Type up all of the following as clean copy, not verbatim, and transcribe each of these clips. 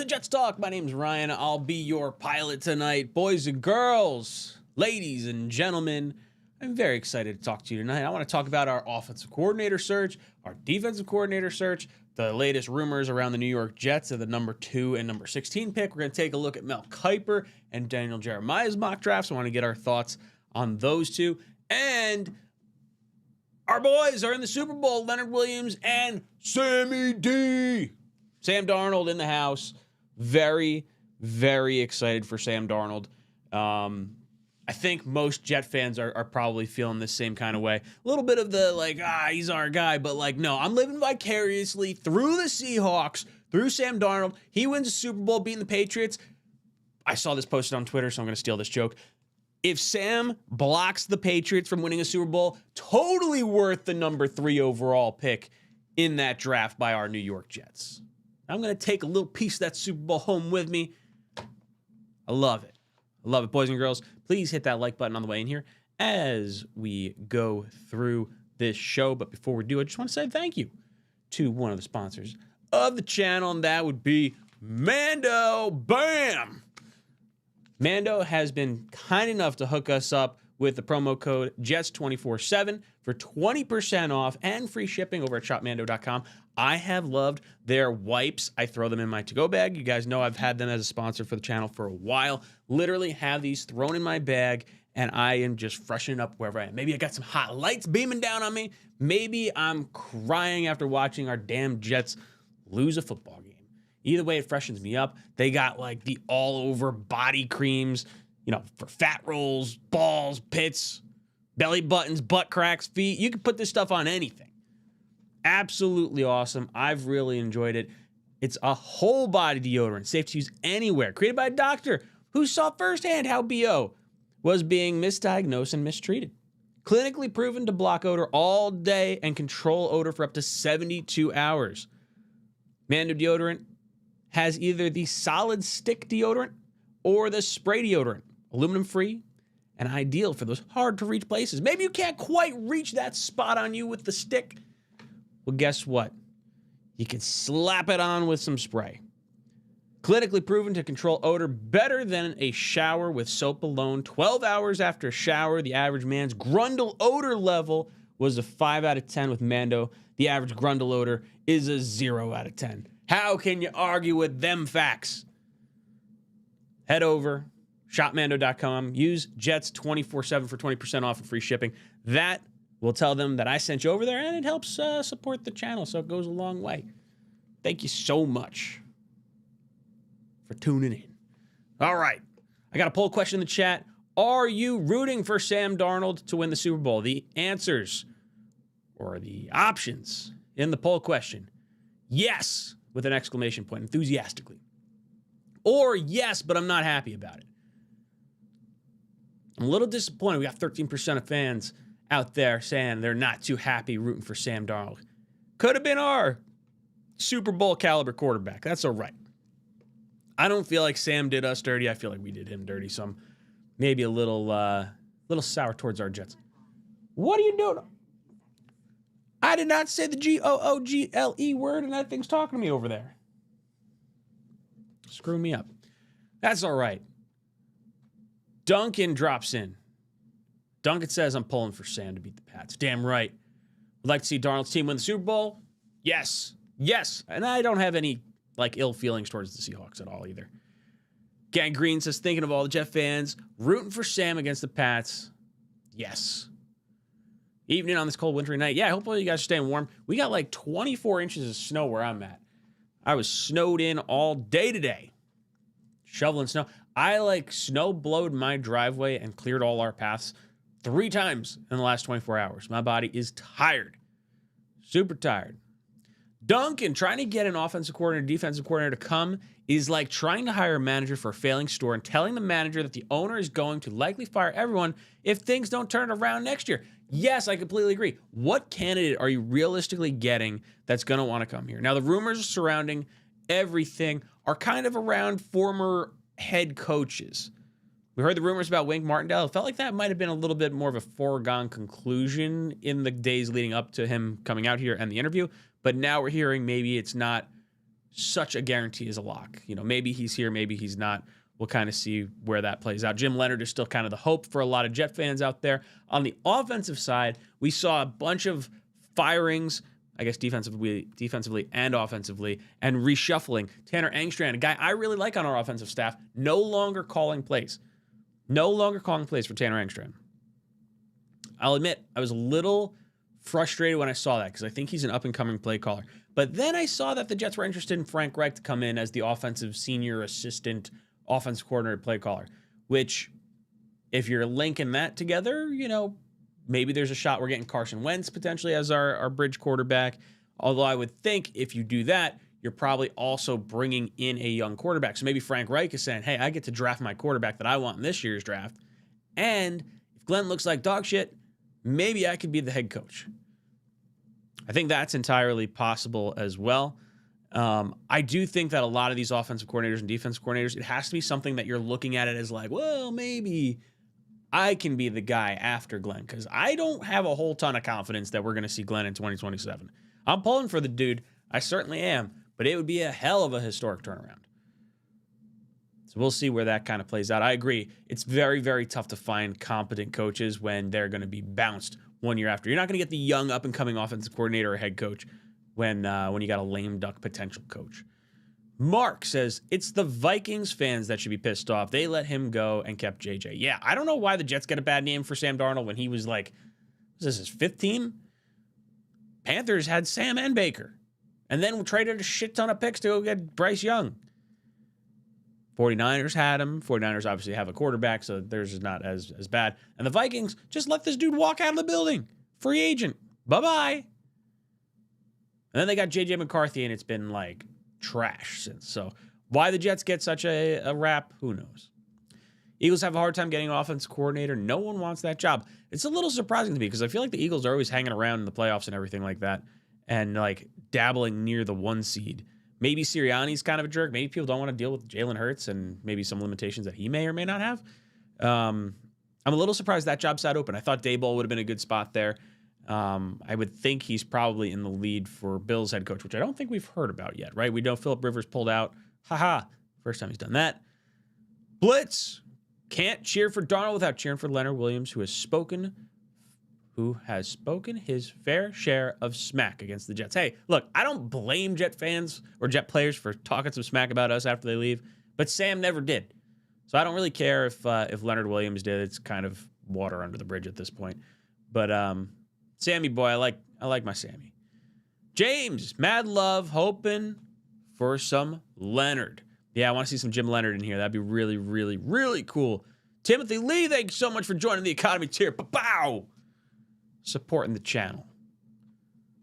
Jets Talk. My name's Ryan. I'll be your pilot tonight. Boys and girls, ladies and gentlemen, I'm very excited to talk to you tonight. I want to talk about our offensive coordinator search, our defensive coordinator search, the latest rumors around the New York Jets of the number 2 and number 16 pick. We're going to take a look at Mel Kiper and Daniel Jeremiah's mock drafts. I want to get our thoughts on those two. And our boys are in the Super Bowl, Leonard Williams and Sammy D. Sam Darnold in the house. Very, very excited for Sam Darnold. I think most Jet fans are probably feeling the same kind of way. A little bit of the, he's our guy. But, no, I'm living vicariously through the Seahawks, through Sam Darnold. He wins a Super Bowl beating the Patriots. I saw this posted on Twitter, so I'm going to steal this joke. If Sam blocks the Patriots from winning a Super Bowl, totally worth the number 3 overall pick in that draft by our New York Jets. I'm going to take a little piece of that Super Bowl home with me. I love it. I love it, boys and girls. Please hit that like button on the way in here as we go through this show. But before we do, I just want to say thank you to one of the sponsors of the channel, and that would be Mando. Bam! Mando has been kind enough to hook us up with the promo code JETS247 for 20% off and free shipping over at shopmando.com. I have loved their wipes. I throw them in my to-go bag. You guys know I've had them as a sponsor for the channel for a while. Literally have these thrown in my bag, and I am just freshening up wherever I am. Maybe I got some hot lights beaming down on me. Maybe I'm crying after watching our damn Jets lose a football game. Either way, it freshens me up. They got the all-over body creams, for fat rolls, balls, pits, belly buttons, butt cracks, feet. You can put this stuff on anything. Absolutely awesome. I've really enjoyed it. It's a whole body deodorant, safe to use anywhere. Created by a doctor who saw firsthand how BO was being misdiagnosed and mistreated. Clinically proven to block odor all day and control odor for up to 72 hours. Mando deodorant has either the solid stick deodorant or the spray deodorant. Aluminum free and ideal for those hard to reach places. Maybe you can't quite reach that spot on you with the stick. Well, guess what? You can slap it on with some spray. Clinically proven to control odor better than a shower with soap alone. 12 hours after a shower, the average man's grundle odor level was a 5 out of 10 with Mando. The average grundle odor is a 0 out of 10. How can you argue with them facts? Head over, shopmando.com. Use JETS247 for 20% off and free shipping. That will tell them that I sent you over there, and it helps support the channel, so it goes a long way. Thank you so much for tuning in. All right. I got a poll question in the chat. Are you rooting for Sam Darnold to win the Super Bowl? The answers, or the options in the poll question: yes, with an exclamation point, enthusiastically. Or yes, but I'm not happy about it. I'm a little disappointed. We got 13% of fans out there saying they're not too happy rooting for Sam Darnold. Could have been our Super Bowl caliber quarterback. That's all right. I don't feel like Sam did us dirty. I feel like we did him dirty. So I'm maybe a little sour towards our Jets. What are you doing? I did not say the G-O-O-G-L-E word, and that thing's talking to me over there. Screw me up. That's all right. Duncan drops in. Duncan says, I'm pulling for Sam to beat the Pats. Damn right. Would like to see Darnold's team win the Super Bowl? Yes. Yes. And I don't have any, ill feelings towards the Seahawks at all either. Gang Green says, thinking of all the Jet fans, rooting for Sam against the Pats. Yes. Evening on this cold wintry night. Yeah, hopefully you guys are staying warm. We got 24 inches of snow where I'm at. I was snowed in all day today. Shoveling snow. I snow blowed my driveway and cleared all our paths 3 times in the last 24 hours. My body is tired. Super tired. Duncan trying to get an offensive coordinator, defensive coordinator to come is like trying to hire a manager for a failing store and telling the manager that the owner is going to likely fire everyone if things don't turn around next year. Yes, I completely agree. What candidate are you realistically getting that's going to want to come here? Now, the rumors surrounding everything are kind of around former head coaches. We heard the rumors about Wink Martindale. It felt like that might have been a little bit more of a foregone conclusion in the days leading up to him coming out here and the interview. But now we're hearing maybe it's not such a guarantee as a lock. You know, maybe he's here, maybe he's not. We'll kind of see where that plays out. Jim Leonhard is still kind of the hope for a lot of Jet fans out there. On the offensive side, we saw a bunch of firings, I guess defensively and offensively, and reshuffling. Tanner Engstrand, a guy I really like on our offensive staff, no longer calling plays. No longer calling plays for Tanner Engstrand. I'll admit, I was a little frustrated when I saw that because I think he's an up-and-coming play caller. But then I saw that the Jets were interested in Frank Reich to come in as the offensive senior assistant offensive coordinator play caller, which if you're linking that together, you know, maybe there's a shot we're getting Carson Wentz potentially as our bridge quarterback. Although I would think if you do that, you're probably also bringing in a young quarterback. So maybe Frank Reich is saying, hey, I get to draft my quarterback that I want in this year's draft. And if Glenn looks like dog shit, maybe I could be the head coach. I think that's entirely possible as well. I do think that a lot of these offensive coordinators and defensive coordinators, it has to be something that you're looking at it as like, well, maybe I can be the guy after Glenn, because I don't have a whole ton of confidence that we're going to see Glenn in 2027. I'm pulling for the dude. I certainly am, but it would be a hell of a historic turnaround. So we'll see where that kind of plays out. I agree. It's very, very tough to find competent coaches when they're going to be bounced 1 year after. You're not going to get the young up-and-coming offensive coordinator or head coach when you got a lame duck potential coach. Mark says, it's the Vikings fans that should be pissed off. They let him go and kept JJ. Yeah, I don't know why the Jets get a bad name for Sam Darnold when he was like, was this his 5th team? Panthers had Sam and Baker. And then traded a shit ton of picks to go get Bryce Young. 49ers had him. 49ers obviously have a quarterback, so theirs is not as bad. And the Vikings just let this dude walk out of the building. Free agent. Bye-bye. And then they got J.J. McCarthy, and it's been like trash since. So why the Jets get such a rap, who knows? Eagles have a hard time getting an offensive coordinator. No one wants that job. It's a little surprising to me because I feel like the Eagles are always hanging around in the playoffs and everything like that and like dabbling near the 1 seed. Maybe Sirianni's kind of a jerk. Maybe people don't want to deal with Jalen Hurts and maybe some limitations that he may or may not have. I'm a little surprised that job sat open. I thought Daboll would have been a good spot there. I would think he's probably in the lead for Bills head coach, which I don't think we've heard about yet, right? We know Phillip Rivers pulled out. Haha. First time he's done that. Blitz. Can't cheer for Darnold without cheering for Leonard Williams, who has spoken his fair share of smack against the Jets. Hey, look, I don't blame Jet fans or Jet players for talking some smack about us after they leave, but Sam never did. So I don't really care if Leonard Williams did. It's kind of water under the bridge at this point. But Sammy boy, I like my Sammy. James, mad love, hoping for some Leonard. Yeah, I want to see some Jim Leonhard in here. That'd be really, really, really cool. Timothy Lee, thank you so much for joining the Economy tier. Pow! Supporting the channel.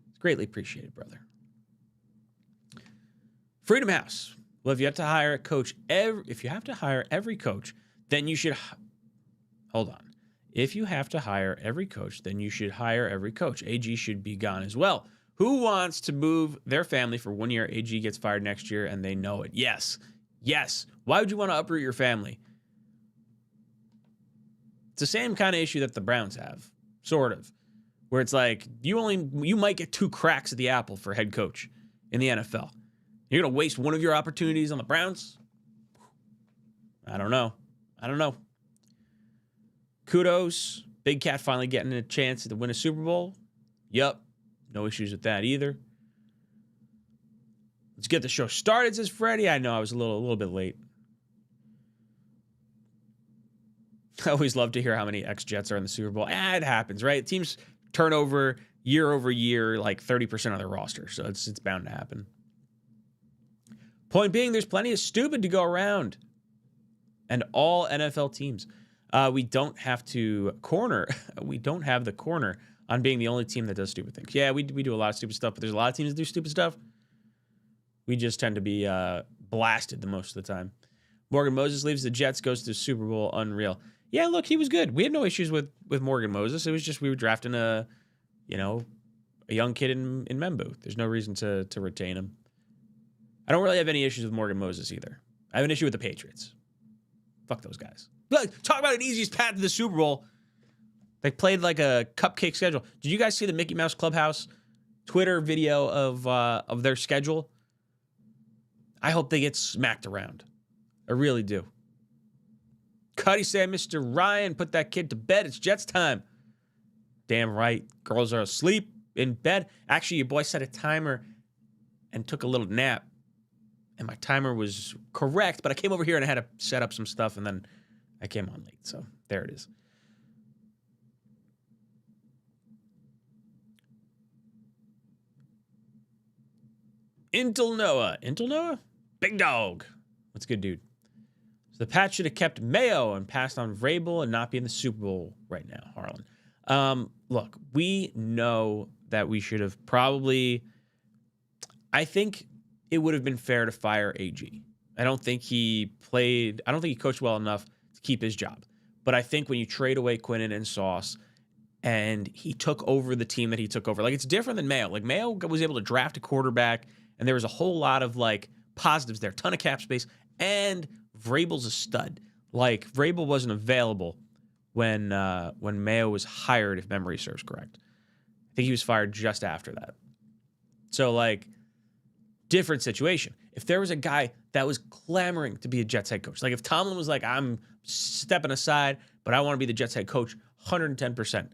It's greatly appreciated, brother. Freedom House. Well, if you have to hire a coach, if you have to hire every coach, then you should... Hold on. If you have to hire every coach, then you should hire every coach. AG should be gone as well. Who wants to move their family for 1 year? AG gets fired next year, and they know it. Yes. Yes. Why would you want to uproot your family? It's the same kind of issue that the Browns have, sort of, where it's like you might get 2 cracks at the apple for head coach in the NFL. You're going to waste one of your opportunities on the Browns? I don't know. Kudos. Big Cat finally getting a chance to win a Super Bowl. Yup. No issues with that either. Let's get the show started, says Freddie. I know I was a little bit late. I always love to hear how many ex-Jets are in the Super Bowl. It happens, right? Teams turn over year over year like 30% of their roster, so it's bound to happen. Point being, there's plenty of stupid to go around. And all NFL teams. We don't have the corner on being the only team that does stupid things. Yeah, we do a lot of stupid stuff, but there's a lot of teams that do stupid stuff. We just tend to be blasted the most of the time. Morgan Moses leaves the Jets, goes to the Super Bowl. Unreal. Yeah, look, he was good. We had no issues with Morgan Moses. It was just we were drafting a young kid in Membu. There's no reason to retain him. I don't really have any issues with Morgan Moses either. I have an issue with the Patriots. Fuck those guys. Look, talk about an easiest path to the Super Bowl. They played like a cupcake schedule. Did you guys see the Mickey Mouse Clubhouse Twitter video of their schedule? I hope they get smacked around. I really do. Cuddy said, Mr. Ryan, put that kid to bed. It's Jets time. Damn right. Girls are asleep in bed. Actually, your boy set a timer and took a little nap. And my timer was correct, but I came over here and I had to set up some stuff, and then I came on late. So there it is. Intel Noah? Big dog. What's good, dude? So the Pats should have kept Mayo and passed on Vrabel and not be in the Super Bowl right now, Harlan. Look, we know that we should have probably... I think it would have been fair to fire AG. I don't think he coached well enough to keep his job. But I think when you trade away Quinnen and Sauce, and he took over the team that he took over, like, it's different than Mayo. Like, Mayo was able to draft a quarterback, and there was a whole lot of, like, positives there. Ton of cap space, and Vrabel's a stud. Like, Vrabel wasn't available when Mayo was hired, if memory serves correct. I think he was fired just after that. So, like, different situation. If there was a guy that was clamoring to be a Jets head coach, like if Tomlin was like, I'm stepping aside, but I want to be the Jets head coach, 110%.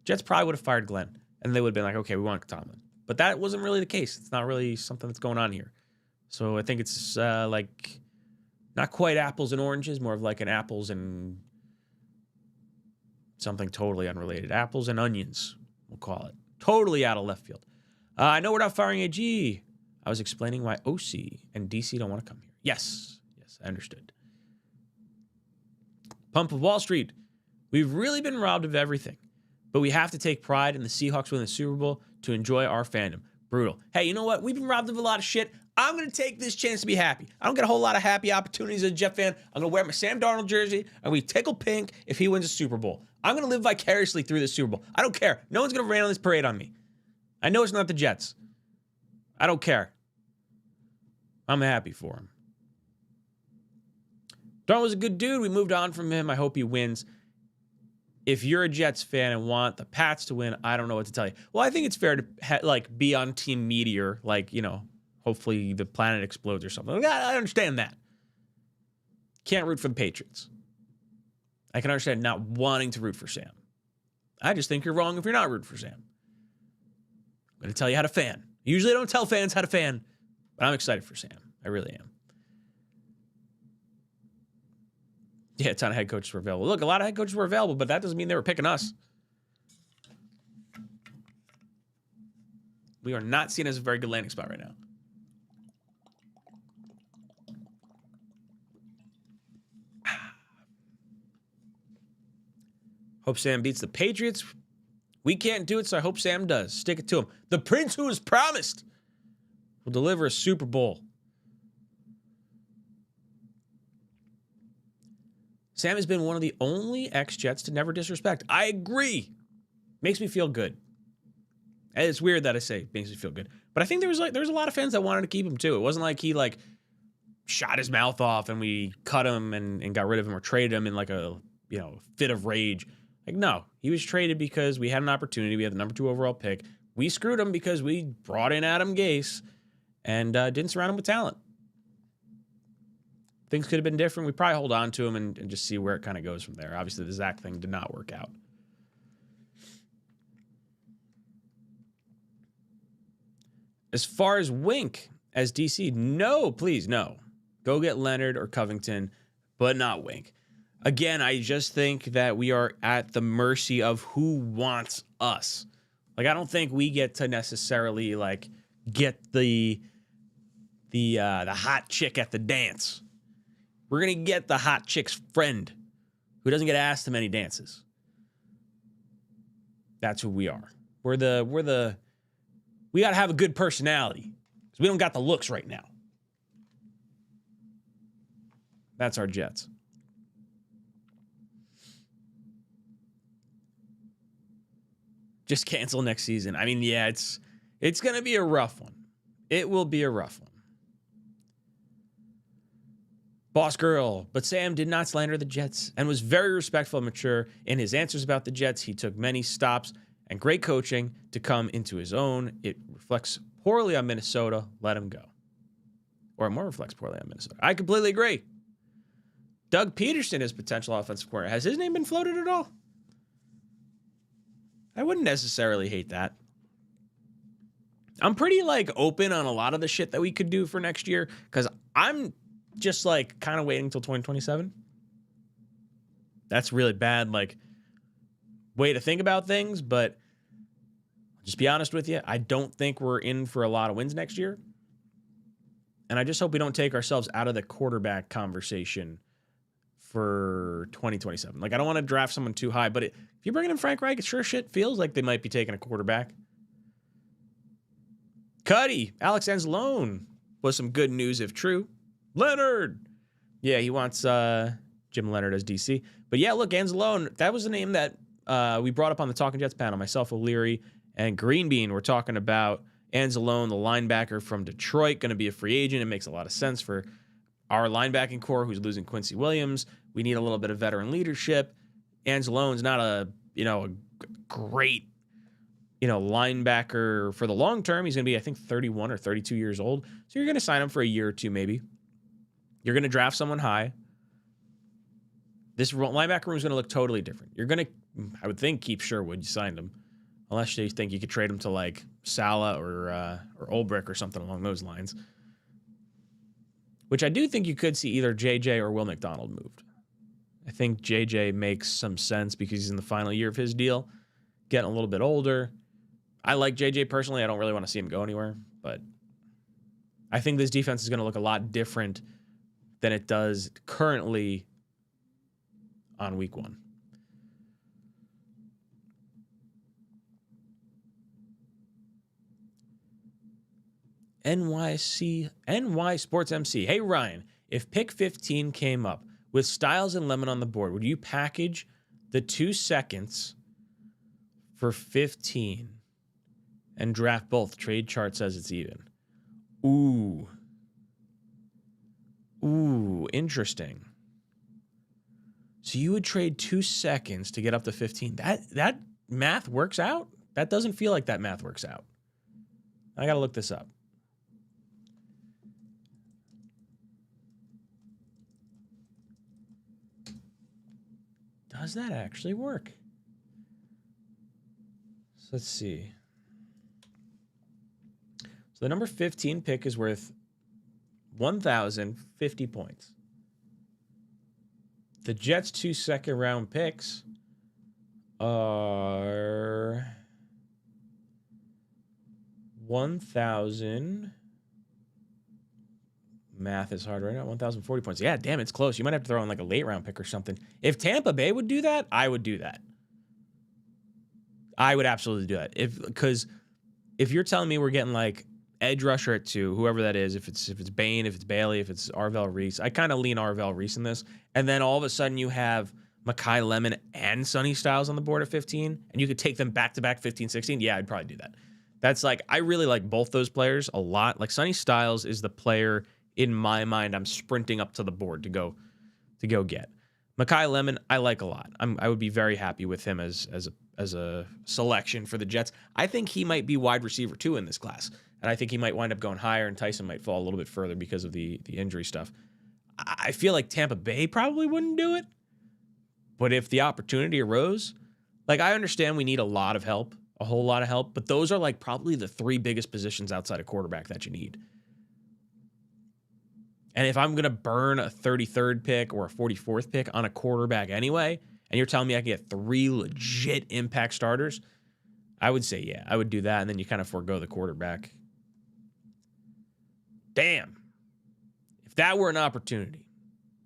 Jets probably would have fired Glenn, and they would have been like, okay, we want Tomlin. But that wasn't really the case. It's not really something that's going on here. So I think it's like not quite apples and oranges, more of like an apples and something totally unrelated. Apples and onions, we'll call it. Totally out of left field. I know we're not firing AG. I was explaining why OC and DC don't want to come here. Yes, I understood. Pump of Wall Street. We've really been robbed of everything, but we have to take pride in the Seahawks winning the Super Bowl to enjoy our fandom. Brutal. Hey, you know what? We've been robbed of a lot of shit. I'm going to take this chance to be happy. I don't get a whole lot of happy opportunities as a Jet fan. I'm going to wear my Sam Darnold jersey, and we tickle pink if he wins a Super Bowl. I'm going to live vicariously through this Super Bowl. I don't care. No one's going to rain on this parade on me. I know it's not the Jets. I don't care. I'm happy for him. Darnold was a good dude. We moved on from him. I hope he wins. If you're a Jets fan and want the Pats to win, I don't know what to tell you. Well, I think it's fair to be on Team Meteor, hopefully the planet explodes or something. I understand that. Can't root for the Patriots. I can understand not wanting to root for Sam. I just think you're wrong if you're not rooting for Sam. I'm going to tell you how to fan. Usually I don't tell fans how to fan, but I'm excited for Sam. I really am. Yeah, a ton of head coaches were available. Look, a lot of head coaches were available, but that doesn't mean they were picking us. We are not seen as a very good landing spot right now. Hope Sam beats the Patriots. We can't do it, so I hope Sam does. Stick it to him. The prince who was promised will deliver a Super Bowl. Sam has been one of the only ex-Jets to never disrespect. I agree. Makes me feel good. And it's weird that I say makes me feel good. But I think there was a lot of fans that wanted to keep him too. It wasn't like he shot his mouth off and we cut him and got rid of him or traded him in a fit of rage. No, he was traded because we had an opportunity. We had the number 2 overall pick. We screwed him because we brought in Adam Gase and didn't surround him with talent. Things could have been different. We probably hold on to him and just see where it kind of goes from there. Obviously, the Zach thing did not work out. As far as Wink as DC, no, please, no. Go get Leonard or Covington, but not Wink. Again, I just think that we are at the mercy of who wants us. I don't think we get to necessarily get the hot chick at the dance. We're gonna get the hot chick's friend who doesn't get asked to many dances. That's who we are. We gotta have a good personality because we don't got the looks right now. That's our Jets. Just cancel next season. I mean, yeah, it's going to be a rough one. It will be a rough one. Boss girl, but Sam did not slander the Jets and was very respectful and mature in his answers about the Jets. He took many stops and great coaching to come into his own. It reflects poorly on Minnesota. Let him go. Or more reflects poorly on Minnesota. I completely agree. Doug Peterson is potential offensive coordinator. Has his name been floated at all? I wouldn't necessarily hate that. I'm pretty like open on a lot of the shit that we could do for next year because I'm just like kind of waiting until 2027. That's really bad like way to think about things, but just be honest with you, I don't think we're in for a lot of wins next year. And I just hope we don't take ourselves out of the quarterback conversation for 2027. Like I don't want to draft someone too high, but if you're bringing in Frank Reich, it sure shit feels like they might be taking a quarterback. Cuddy, Alex Anzalone was some good news if true. Leonard. Yeah, he wants Jim Leonard as DC. But yeah, look, Anzalone, that was a name that we brought up on the Talking Jets panel. Myself, O'Leary, and Greenbean were talking about Anzalone, the linebacker from Detroit, going to be a free agent. It makes a lot of sense for our linebacking core who's losing Quincy Williams. We need a little bit of veteran leadership. Anzalone's not a great linebacker for the long term. He's going to be, I think, 31 or 32 years old. So you're going to sign him for a year or two, maybe. You're going to draft someone high. This linebacker room is going to look totally different. You're going to, I would think, keep Sherwood. You signed him. Unless you think you could trade him to like Salah or Olbrich or something along those lines. Which I do think you could see either JJ or Will McDonald moved. I think JJ makes some sense because he's in the final year of his deal. Getting a little bit older. I like JJ personally. I don't really want to see him go anywhere. But I think this defense is going to look a lot different than it does currently on week 1. NY Sports MC. Hey, Ryan, if pick 15 came up with Styles and Lemon on the board, would you package the 2 seconds for 15 and draft both? Trade chart says it's even. Ooh, interesting. So you would trade 2 seconds to get up to 15. That math works out? That doesn't feel like that math works out. I got to look this up. Does that actually work? So let's see. So the number 15 pick is worth 1,050 points. The Jets' 2 second-round picks are 1,000. Math is hard right now. 1,040 points. Yeah, damn, it's close. You might have to throw in like a late round pick or something. If Tampa Bay would do that, I would do that. I would absolutely do that. Because if you're telling me we're getting like edge rusher at 2, whoever that is, if it's Bain, if it's Bailey, if it's Arvell Reese, I kind of lean Arvell Reese in this. And then all of a sudden you have Mekhi Lemon and Sonny Styles on the board at 15, and you could take them back to back 15, 16. Yeah, I'd probably do that. That's like, I really like both those players a lot. Like Sonny Styles is the player in my mind I'm sprinting up to the board to go get. Mekhi Lemon, I like a lot. I would be very happy with him as a selection for the Jets. I think he might be wide receiver 2 in this class. And I think he might wind up going higher, and Tyson might fall a little bit further because of the injury stuff. I feel like Tampa Bay probably wouldn't do it. But if the opportunity arose, like I understand we need a lot of help, a whole lot of help, but those are like probably the 3 biggest positions outside of quarterback that you need. And if I'm going to burn a 33rd pick or a 44th pick on a quarterback anyway, and you're telling me I can get 3 legit impact starters, I would say, yeah, I would do that. And then you kind of forego the quarterback. Damn. If that were an opportunity,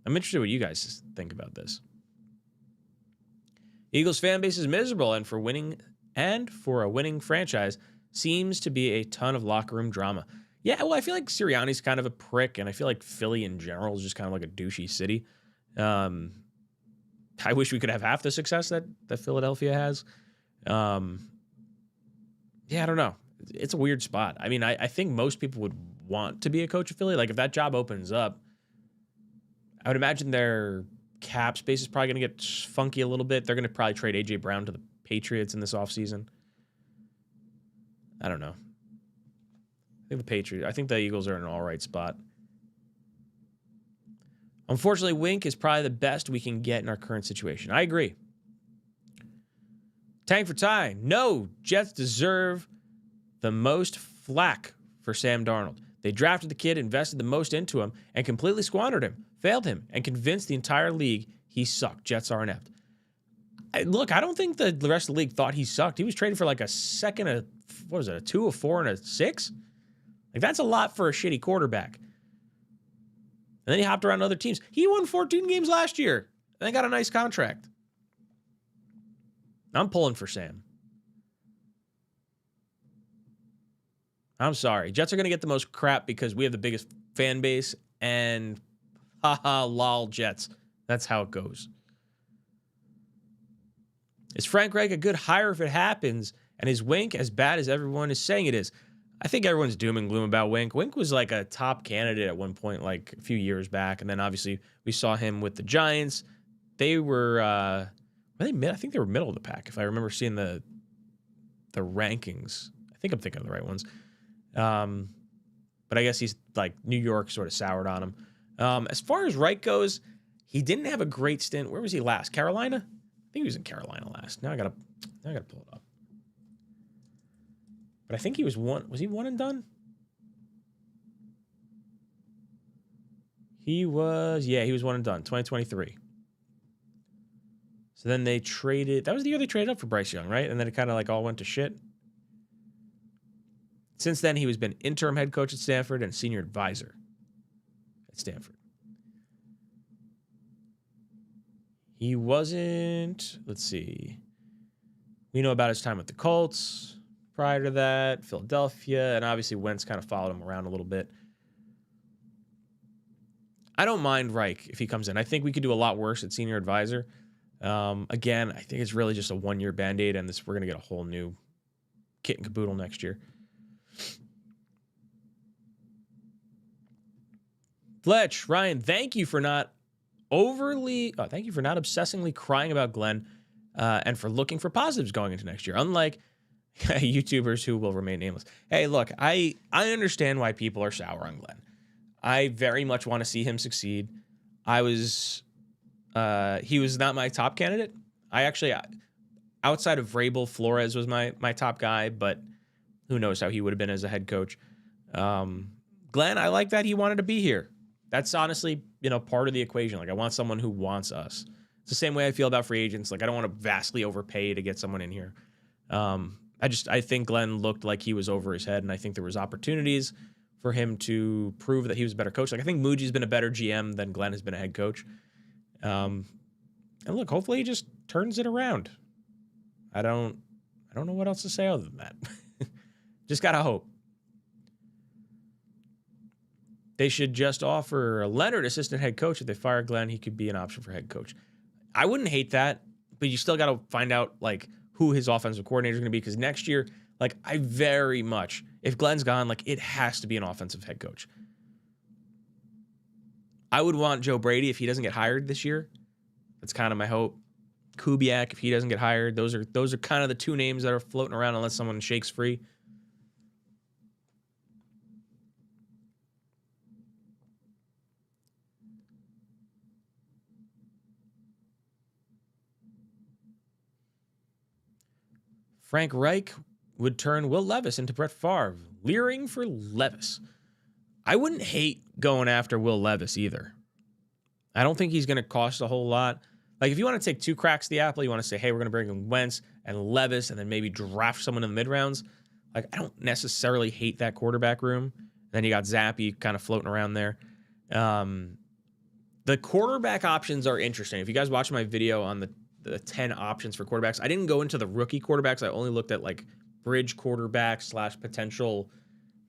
I'm interested what you guys think about this. Eagles fan base is miserable, and for a winning franchise seems to be a ton of locker room drama. Yeah, well, I feel like Sirianni's kind of a prick, and I feel like Philly in general is just kind of like a douchey city. I wish we could have half the success that Philadelphia has. Yeah, I don't know. It's a weird spot. I mean, I think most people would want to be a coach of Philly. Like, if that job opens up, I would imagine their cap space is probably going to get funky a little bit. They're going to probably trade A.J. Brown to the Patriots in this offseason. I don't know. I think the Eagles are in an all right spot. Unfortunately, Wink is probably the best we can get in our current situation. I agree. Tank for time. No, Jets deserve the most flack for Sam Darnold. They drafted the kid, invested the most into him, and completely squandered him, failed him, and convinced the entire league he sucked. Jets are inept. Look, I don't think the rest of the league thought he sucked. He was traded for like a second, a 2, a 4, and a 6? Like, that's a lot for a shitty quarterback. And then he hopped around other teams. He won 14 games last year, and they got a nice contract. I'm pulling for Sam. I'm sorry. Jets are going to get the most crap because we have the biggest fan base, and haha, lol, Jets. That's how it goes. Is Frank Reich a good hire if it happens? And is Wink as bad as everyone is saying it is? I think everyone's doom and gloom about Wink. Wink was like a top candidate at one point, like a few years back. And then obviously we saw him with the Giants. They were, I think they were middle of the pack, if I remember seeing the rankings. I think I'm thinking of the right ones. But I guess he's like New York sort of soured on him. As far as Reich goes, he didn't have a great stint. Where was he last? Carolina? I think he was in Carolina last. Now I gotta pull it up. But I think he was he one and done? He was one and done, 2023. So then they traded, that was the year they traded up for Bryce Young, right? And then it kind of like all went to shit. Since then, he has been interim head coach at Stanford and senior advisor at Stanford. He wasn't, let's see. We know about his time with the Colts. Prior to that, Philadelphia, and obviously Wentz kind of followed him around a little bit. I don't mind Reich if he comes in. I think we could do a lot worse at senior advisor. Again, I think it's really just a one-year Band-Aid, and we're going to get a whole new kit and caboodle next year. Fletch, Ryan, thank you for not obsessingly crying about Glenn and for looking for positives going into next year. Unlike YouTubers who will remain nameless. Hey, look, I understand why people are sour on Glenn. I very much want to see him succeed. He was not my top candidate. I actually, outside of Vrabel, Flores was my top guy, but who knows how he would have been as a head coach. Glenn, I like that he wanted to be here. That's honestly, part of the equation. Like, I want someone who wants us. It's the same way I feel about free agents. Like, I don't want to vastly overpay to get someone in here. I think Glenn looked like he was over his head, and I think there was opportunities for him to prove that he was a better coach. Like, I think Muji's been a better GM than Glenn has been a head coach. And look, hopefully he just turns it around. I don't know what else to say other than that. Just gotta hope. They should just offer Leonard assistant head coach. If they fire Glenn, he could be an option for head coach. I wouldn't hate that, but you still got to find out like who his offensive coordinator is going to be, because next year, like, I very much, if Glenn's gone, like, it has to be an offensive head coach. I would want Joe Brady if he doesn't get hired this year. That's kind of my hope. Kubiak, if he doesn't get hired. Those are kind of the two names that are floating around unless someone shakes free. Frank Reich would turn Will Levis into Brett Favre. Leering for Levis. I wouldn't hate going after Will Levis either. I don't think he's going to cost a whole lot. Like, if you want to take two cracks at the apple, you want to say, hey, we're going to bring in Wentz and Levis and then maybe draft someone in the mid-rounds. Like, I don't necessarily hate that quarterback room. Then you got Zappy kind of floating around there. The quarterback options are interesting. If you guys watch my video on the 10 options for quarterbacks, I didn't go into the rookie quarterbacks. I only looked at like bridge quarterbacks / potential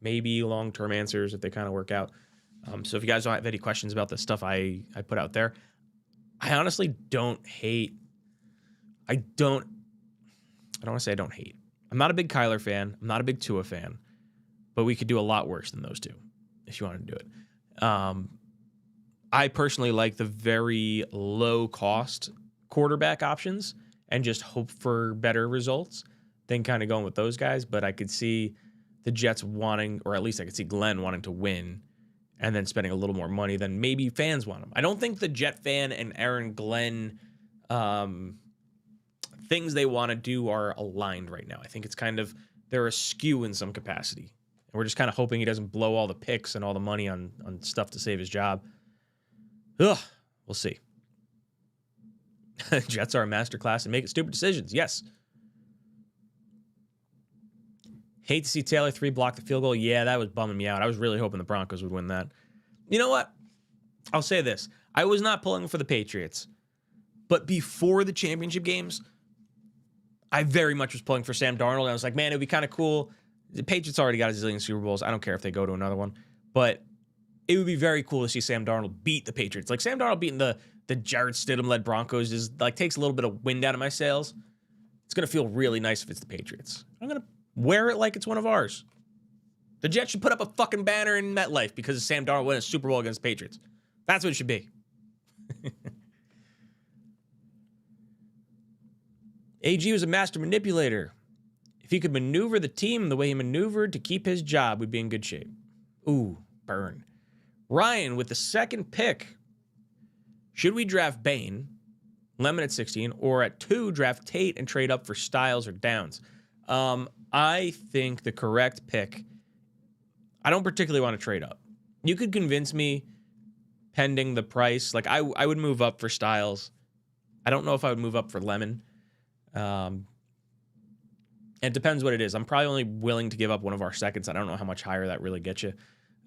maybe long-term answers if they kind of work out. So if you guys don't have any questions about the stuff I put out there, I honestly don't hate. I don't want to say I don't hate. I'm not a big Kyler fan. I'm not a big Tua fan, but we could do a lot worse than those two if you want to do it. I personally like the very low cost quarterback options and just hope for better results than kind of going with those guys. But I could see the Jets wanting, or at least I could see Glenn wanting to win and then spending a little more money than maybe fans want him. I don't think the Jet fan and Aaron Glenn things they want to do are aligned right now. I think it's kind of, they're askew in some capacity. And we're just kind of hoping he doesn't blow all the picks and all the money on stuff to save his job. Ugh, we'll see. Jets are a masterclass in making stupid decisions. Yes. Hate to see Taylor 3 block the field goal. Yeah, that was bumming me out. I was really hoping the Broncos would win that. You know what? I'll say this. I was not pulling for the Patriots. But before the championship games, I very much was pulling for Sam Darnold. And I was like, man, it would be kind of cool. The Patriots already got a zillion Super Bowls. I don't care if they go to another one. But it would be very cool to see Sam Darnold beat the Patriots. Like, Sam Darnold beating the Jarrett Stidham-led Broncos is like takes a little bit of wind out of my sails. It's going to feel really nice if it's the Patriots. I'm going to wear it like it's one of ours. The Jets should put up a fucking banner in MetLife because of Sam Darnold winning a Super Bowl against the Patriots. That's what it should be. AG was a master manipulator. If he could maneuver the team the way he maneuvered to keep his job, we'd be in good shape. Ooh, burn. Ryan with the second pick. Should we draft Bain, Lemon at 16, or at 2 draft Tate and trade up for Styles or Downs? I think the correct pick, I don't particularly want to trade up. You could convince me pending the price. Like I would move up for Styles. I don't know if I would move up for Lemon. It depends what it is. I'm probably only willing to give up one of our seconds. I don't know how much higher that really gets you.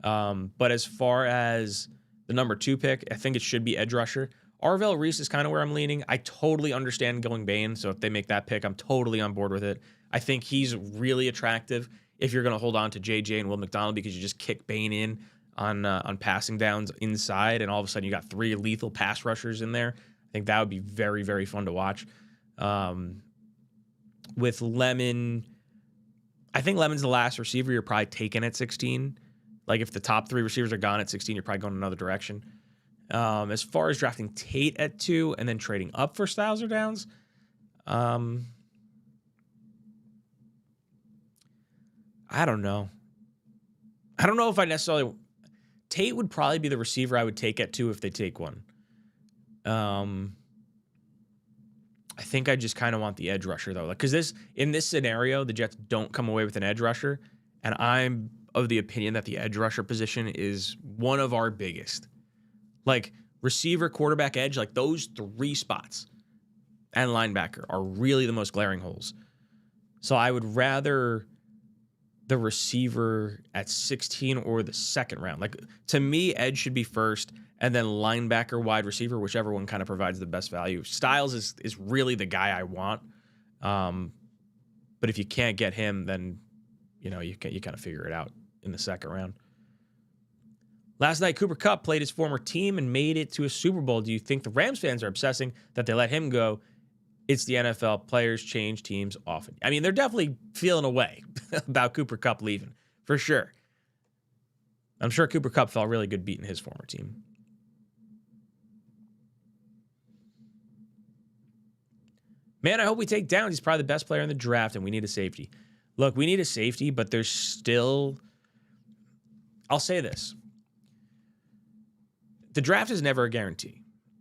But as far as the number 2 pick, I think it should be edge rusher. Arvell Reese is kind of where I'm leaning. I totally understand going Bain, so if they make that pick, I'm totally on board with it. I think he's really attractive if you're going to hold on to JJ and Will McDonald because you just kick Bain in on passing downs inside, and all of a sudden you got 3 lethal pass rushers in there. I think that would be very, very fun to watch. With Lemon, I think Lemon's the last receiver you're probably taking at 16. Like if the top 3 receivers are gone at 16, you're probably going another direction. As far as drafting Tate at 2 and then trading up for Styles or Downs, I don't know. I don't know if I necessarily... Tate would probably be the receiver I would take at 2 if they take one. I think I just kind of want the edge rusher, though. Like, because in this scenario, the Jets don't come away with an edge rusher, and I'm of the opinion that the edge rusher position is one of our biggest. Like, receiver, quarterback, edge, like those 3 spots and linebacker are really the most glaring holes. So I would rather the receiver at 16 or the second round. Like, to me, edge should be first, and then linebacker, wide receiver, whichever one kind of provides the best value. Styles is really the guy I want. But if you can't get him, then you kind of figure it out in the second round. Last night, Cooper Kupp played his former team and made it to a Super Bowl. Do you think the Rams fans are obsessing that they let him go? It's the NFL. Players change teams often. I mean, they're definitely feeling a way about Cooper Kupp leaving, for sure. I'm sure Cooper Kupp felt really good beating his former team. Man, I hope we take Downs. He's probably the best player in the draft, and we need a safety. Look, we need a safety, but there's still... I'll say this. The draft is never a guarantee.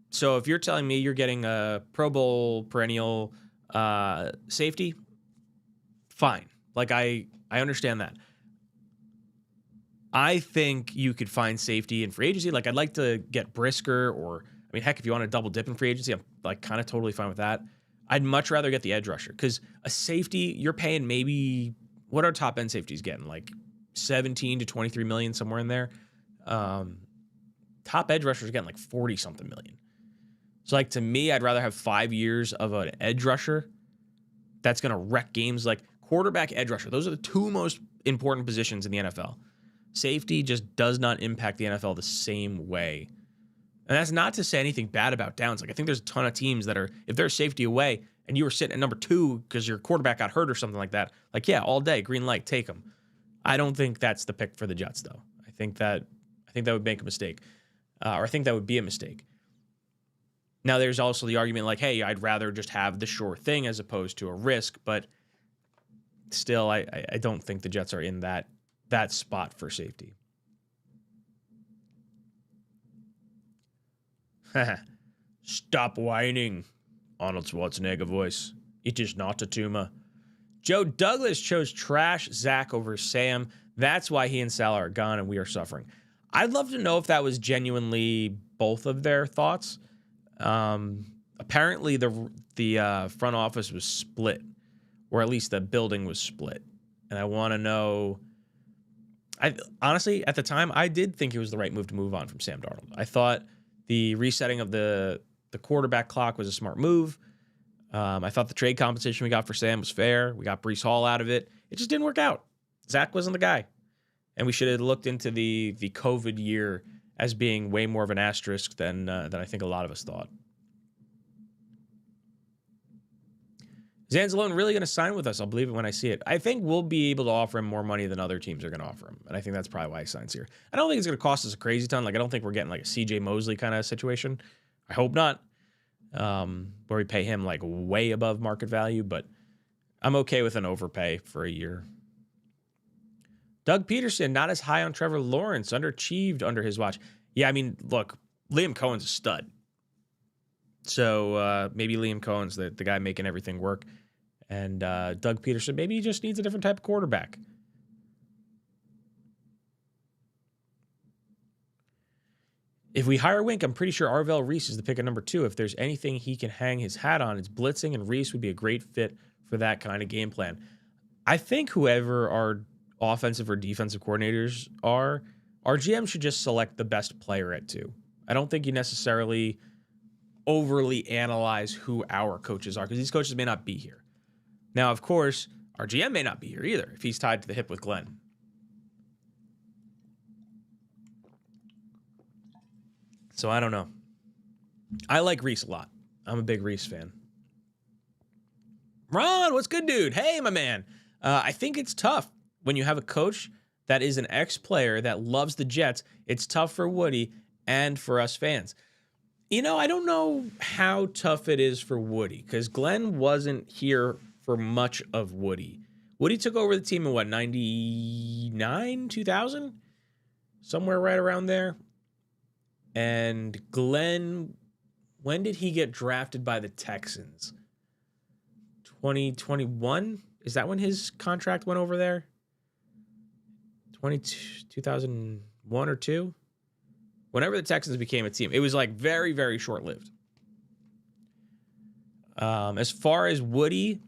So if you're telling me you're getting a Pro Bowl perennial safety, fine. Like, I understand that. I think you could find safety in free agency. Like, I'd like to get Brisker or, I mean, heck, if you want to double dip in free agency, I'm like kind of totally fine with that. I'd much rather get the edge rusher because a safety, you're paying maybe, what are top end safeties getting? Like 17 to 23 million, somewhere in there. Top edge rushers getting like 40 something million. So, like, to me, I'd rather have 5 years of an edge rusher that's going to wreck games. Like, quarterback, edge rusher. Those are the 2 most important positions in the NFL. Safety just does not impact the NFL the same way. And that's not to say anything bad about Downs. Like, I think there's a ton of teams that are, if they're safety away and you were sitting at number 2 because your quarterback got hurt or something like that, like, yeah, all day, green light, take them. I don't think that's the pick for the Jets, though. I think that would make a mistake. Or I think that would be a mistake. Now, there's also the argument like, hey, I'd rather just have the sure thing as opposed to a risk, but still, I don't think the Jets are in that spot for safety. Stop whining. Arnold Schwarzenegger voice. It is not a tumor. Joe Douglas chose trash Zach over Sam. That's why he and Sal are gone and we are suffering. I'd love to know if that was genuinely both of their thoughts. Apparently the front office was split, or at least the building was split. And I want to know. I honestly, at the time, I did think it was the right move to move on from Sam Darnold. I thought the resetting of the quarterback clock was a smart move. I thought the trade compensation we got for Sam was fair. We got Breece Hall out of it. It just didn't work out. Zach wasn't the guy. And we should have looked into the COVID year as being way more of an asterisk than I think a lot of us thought. Is Anzalone really going to sign with us? I'll believe it when I see it. I think we'll be able to offer him more money than other teams are going to offer him. And I think that's probably why he signs here. I don't think it's going to cost us a crazy ton. Like, I don't think we're getting like a CJ Mosley kind of situation. I hope not. Where we pay him like way above market value, but I'm okay with an overpay for a year. Doug Peterson, not as high on Trevor Lawrence, underachieved under his watch. Yeah, I mean, look, Liam Cohen's a stud. So maybe Liam Cohen's the guy making everything work. And Doug Peterson, maybe he just needs a different type of quarterback. If we hire Wink, I'm pretty sure Arvell Reese is the pick of number 2. If there's anything he can hang his hat on, it's blitzing, and Reese would be a great fit for that kind of game plan. I think whoever our offensive or defensive coordinators are, our GM should just select the best player at 2. I don't think you necessarily overly analyze who our coaches are, because these coaches may not be here. Now, of course, our GM may not be here either if he's tied to the hip with Glenn. So I don't know. I like Reese a lot. I'm a big Reese fan. Ron, what's good, dude? Hey, my man. I think it's tough when you have a coach that is an ex-player that loves the Jets. It's tough for Woody and for us fans. You know, I don't know how tough it is for Woody, because Glenn wasn't here for much of Woody. Woody took over the team in, what, 99, 2000? Somewhere right around there. And Glenn, when did he get drafted by the Texans? 2021? Is that when his contract went over there? 2001 or 2? Whenever the Texans became a team. It was like very, very short-lived. As far as Woody,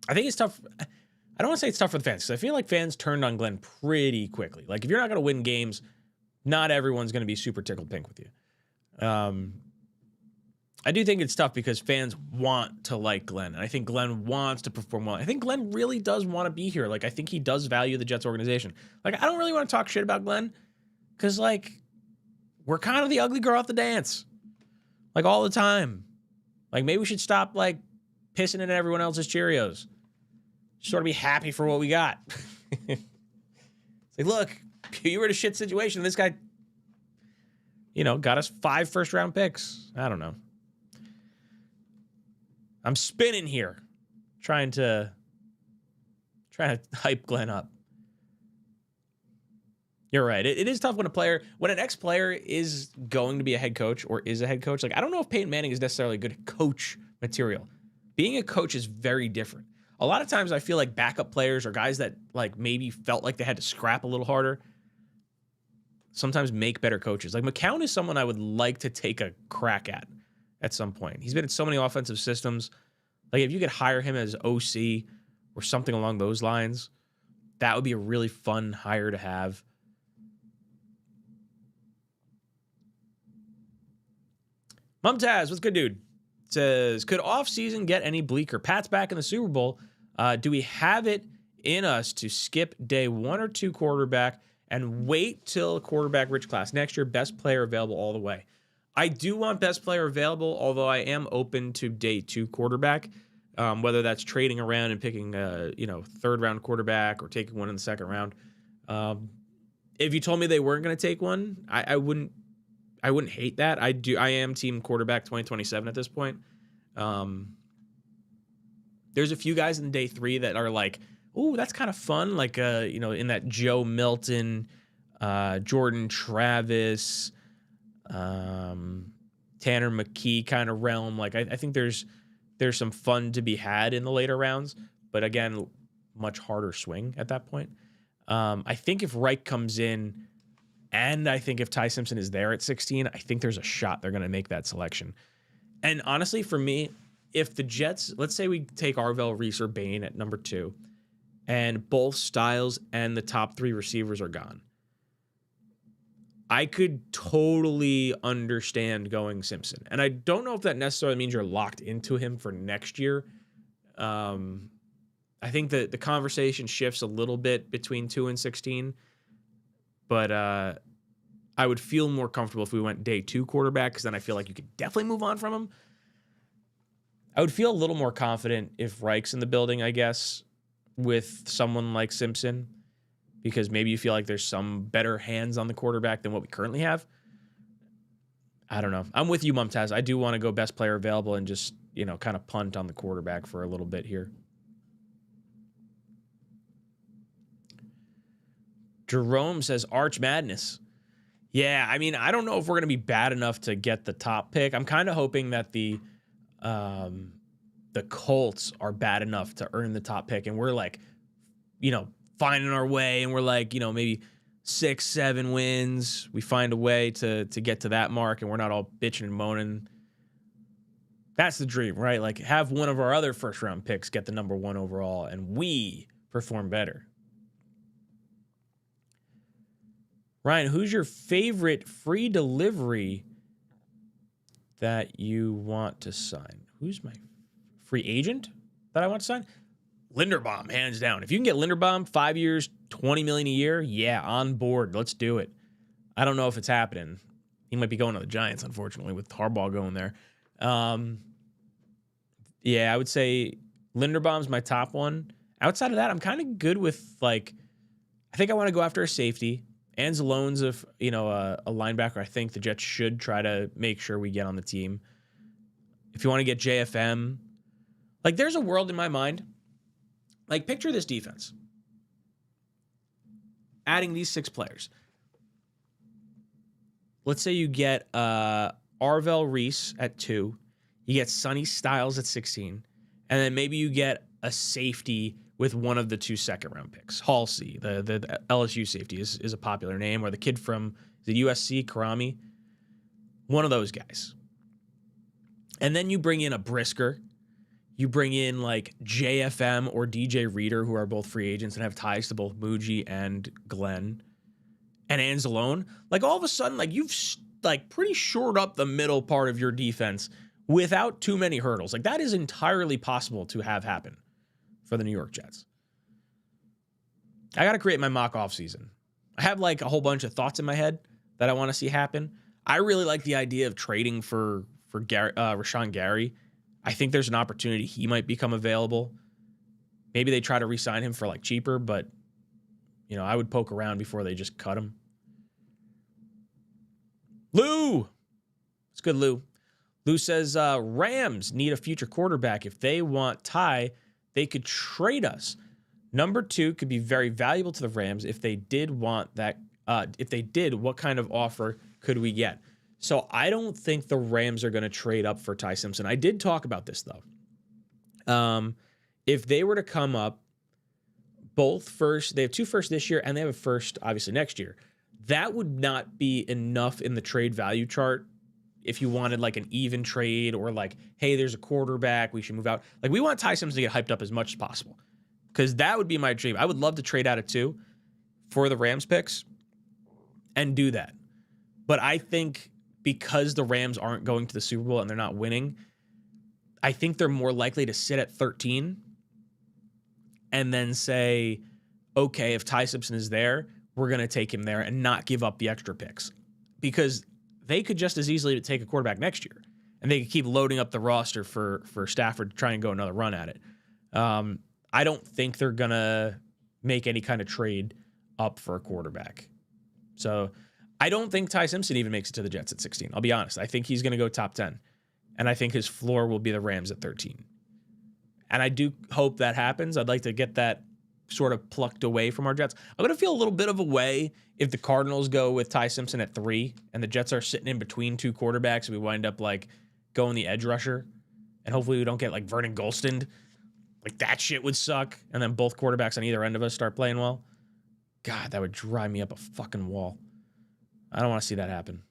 I think it's tough. I don't want to say it's tough for the fans, because I feel like fans turned on Glenn pretty quickly. Like, if you're not going to win games, not everyone's going to be super tickled pink with you. I do think it's tough because fans want to like Glenn, and I think Glenn wants to perform well. I think Glenn really does want to be here. Like, I think he does value the Jets organization. Like, I don't really want to talk shit about Glenn, because, like, we're kind of the ugly girl at the dance. Like, all the time. Like, maybe we should stop, like, pissing in everyone else's Cheerios. Just sort of be happy for what we got. It's like, look, you were in a shit situation. This guy, you know, got us 5 first-round picks. I don't know. I'm spinning here, trying to hype Glenn up. You're right. It is tough when an ex-player is going to be a head coach or is a head coach. Like, I don't know if Peyton Manning is necessarily good coach material. Being a coach is very different. A lot of times I feel like backup players or guys that, like, maybe felt like they had to scrap a little harder sometimes make better coaches. Like, McCown is someone I would like to take a crack at some point. He's been in so many offensive systems. Like, if you could hire him as OC or something along those lines, that would be a really fun hire to have. Mumtaz, what's good, dude? Says, could Offseason get any bleaker? Pat's back in the Super Bowl. Do we have it in us to skip day 1 or 2 quarterback and wait till quarterback-rich class next year? Best player available all the way. I do want best player available, although I am open to day 2 quarterback, whether that's trading around and picking a 3rd-round quarterback or taking one in the 2nd round. If you told me they weren't going to take one, I wouldn't hate that. I am team quarterback 2027 at this point. There's a few guys in day 3 that are like, ooh, that's kind of fun. Like, in that Joe Milton, Jordan Travis, Tanner McKee kind of realm. Like I think there's some fun to be had in the later rounds, but again, much harder swing at that point. I think if Reich comes in, and I think if Ty Simpson is there at 16, I think there's a shot they're going to make that selection. And honestly, for me, if the Jets, let's say we take 𝐼𝐸, or Bain at number 2, and both Styles and the top 3 receivers are gone, I could totally understand going Simpson. And I don't know if that necessarily means you're locked into him for next year. I think that the conversation shifts a little bit between 2 and 16. But I would feel more comfortable if we went day 2 quarterback, because then I feel like you could definitely move on from him. I would feel a little more confident if Reich's in the building, I guess, with someone like Simpson, because maybe you feel like there's some better hands on the quarterback than what we currently have. I don't know. I'm with you, Mumtaz. I do want to go best player available and just, kind of punt on the quarterback for a little bit here. Jerome says Arch Madness. Yeah, I mean, I don't know if we're going to be bad enough to get the top pick. I'm kind of hoping that the Colts are bad enough to earn the top pick, and we're like, finding our way, and we're like, maybe 6-7 wins. We find a way to get to that mark, and we're not all bitching and moaning. That's the dream, right? Like, have one of our other first-round picks get the number 1 overall, and we perform better. Ryan, who's your favorite free delivery that you want to sign? Who's my free agent that I want to sign? Linderbaum, hands down. If you can get Linderbaum, 5 years, $20 million a year, yeah, on board. Let's do it. I don't know if it's happening. He might be going to the Giants, unfortunately, with Harbaugh going there. Yeah, I would say Linderbaum's my top one. Outside of that, I'm kind of good with, I think I want to go after a safety. Anzalone's a linebacker I think the Jets should try to make sure we get on the team. If you want to get JFM, there's a world in my mind. Picture this defense. Adding these 6 players. Let's say you get 𝐼𝐸 at 2. You get Sonny Styles at 16. And then maybe you get a safety with one of the 2 second-round picks. Halsey, the LSU safety is a popular name, or the kid from the USC, Karami. One of those guys. And then you bring in a Brisker. You bring in JFM or DJ Reader, who are both free agents and have ties to both Muji and Glenn. And Anzalone. All of a sudden, you've pretty shored up the middle part of your defense without too many hurdles. That is entirely possible to have happen for the New York Jets. I got to create my mock offseason. I have a whole bunch of thoughts in my head that I want to see happen. I really like the idea of trading for Rashawn Gary. I think there's an opportunity he might become available. Maybe they try to re-sign him for cheaper, but I would poke around before they just cut him. Lou! It's good, Lou. Lou says Rams need a future quarterback. If they want Ty, they could trade us. Number 2 could be very valuable to the Rams if they did want that. If they did, what kind of offer could we get? So I don't think the Rams are going to trade up for Ty Simpson. I did talk about this, though. If they were to come up, both first, they have 2 firsts this year, and they have a first, obviously, next year. That would not be enough in the trade value chart if you wanted an even trade, or hey, there's a quarterback, we should move out. We want Ty Simpson to get hyped up as much as possible, because that would be my dream. I would love to trade out of 2 for the Rams picks and do that. But I think because the Rams aren't going to the Super Bowl and they're not winning, I think they're more likely to sit at 13 and then say, okay, if Ty Simpson is there, we're going to take him there and not give up the extra picks, because they could just as easily take a quarterback next year, and they could keep loading up the roster for Stafford to try and go another run at it. I don't think they're going to make any kind of trade up for a quarterback. So I don't think Ty Simpson even makes it to the Jets at 16. I'll be honest. I think he's going to go top 10, and I think his floor will be the Rams at 13. And I do hope that happens. I'd like to get that sort of plucked away from our Jets. I'm going to feel a little bit of a way if the Cardinals go with Ty Simpson at 3 and the Jets are sitting in between 2 quarterbacks and we wind up like going the edge rusher. And hopefully we don't get like Vernon Golston. Like that shit would suck. And then both quarterbacks on either end of us start playing well. God, that would drive me up a fucking wall. I don't want to see that happen.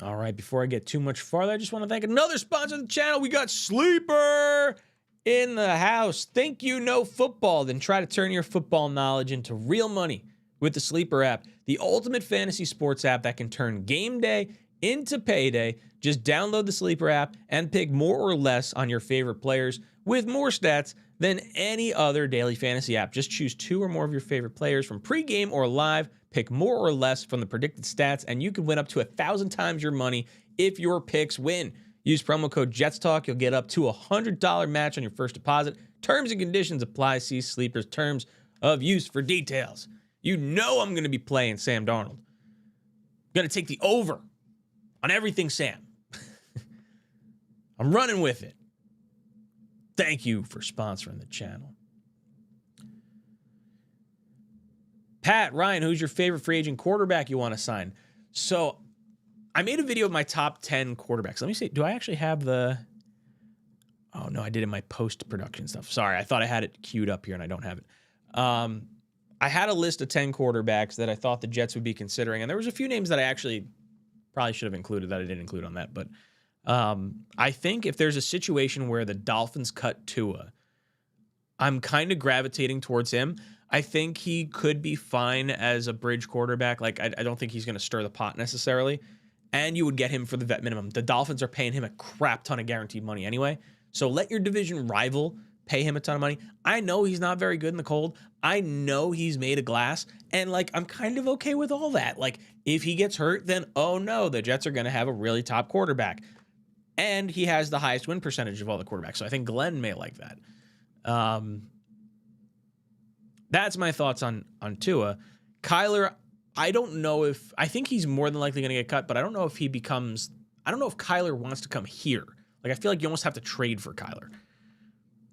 All right, before I get too much farther, I just want to thank another sponsor of the channel. We got Sleeper in the house. Think you know football, then try to turn your football knowledge into real money with the Sleeper app, the ultimate fantasy sports app that can turn game day into payday. Just download the Sleeper app and pick more or less on your favorite players with more stats than any other daily fantasy app. Just choose 2 or more of your favorite players from pregame or live. Pick more or less from the predicted stats, and you can win up to 1,000 times your money if your picks win. Use promo code JetsTalk. You'll get up to $100 match on your first deposit. Terms and conditions apply. See Sleeper's terms of use for details. You know I'm going to be playing Sam Darnold. I'm going to take the over on everything Sam. I'm running with it. Thank you for sponsoring the channel. Pat, Ryan, who's your favorite free agent quarterback you want to sign? So I made a video of my top 10 quarterbacks. Let me see. Do I actually have the... Oh, no, I did it in my post-production stuff. Sorry, I thought I had it queued up here, and I don't have it. I had a list of 10 quarterbacks that I thought the Jets would be considering, and there was a few names that I actually probably should have included that I didn't include on that. But I think if there's a situation where the Dolphins cut Tua, I'm kind of gravitating towards him. I think he could be fine as a bridge quarterback. Like, I don't think he's going to stir the pot necessarily. And you would get him for the vet minimum. The Dolphins are paying him a crap ton of guaranteed money anyway. So let your division rival pay him a ton of money. I know he's not very good in the cold. I know he's made of glass. And, like, I'm kind of okay with all that. Like, if he gets hurt, then, oh, no, the Jets are going to have a really top quarterback. And he has the highest win percentage of all the quarterbacks. So I think Glenn may like that. That's my thoughts on Tua. Kyler, I don't know if... I think he's more than likely going to get cut, but I don't know if he becomes... I don't know if Kyler wants to come here. Like, I feel like you almost have to trade for Kyler.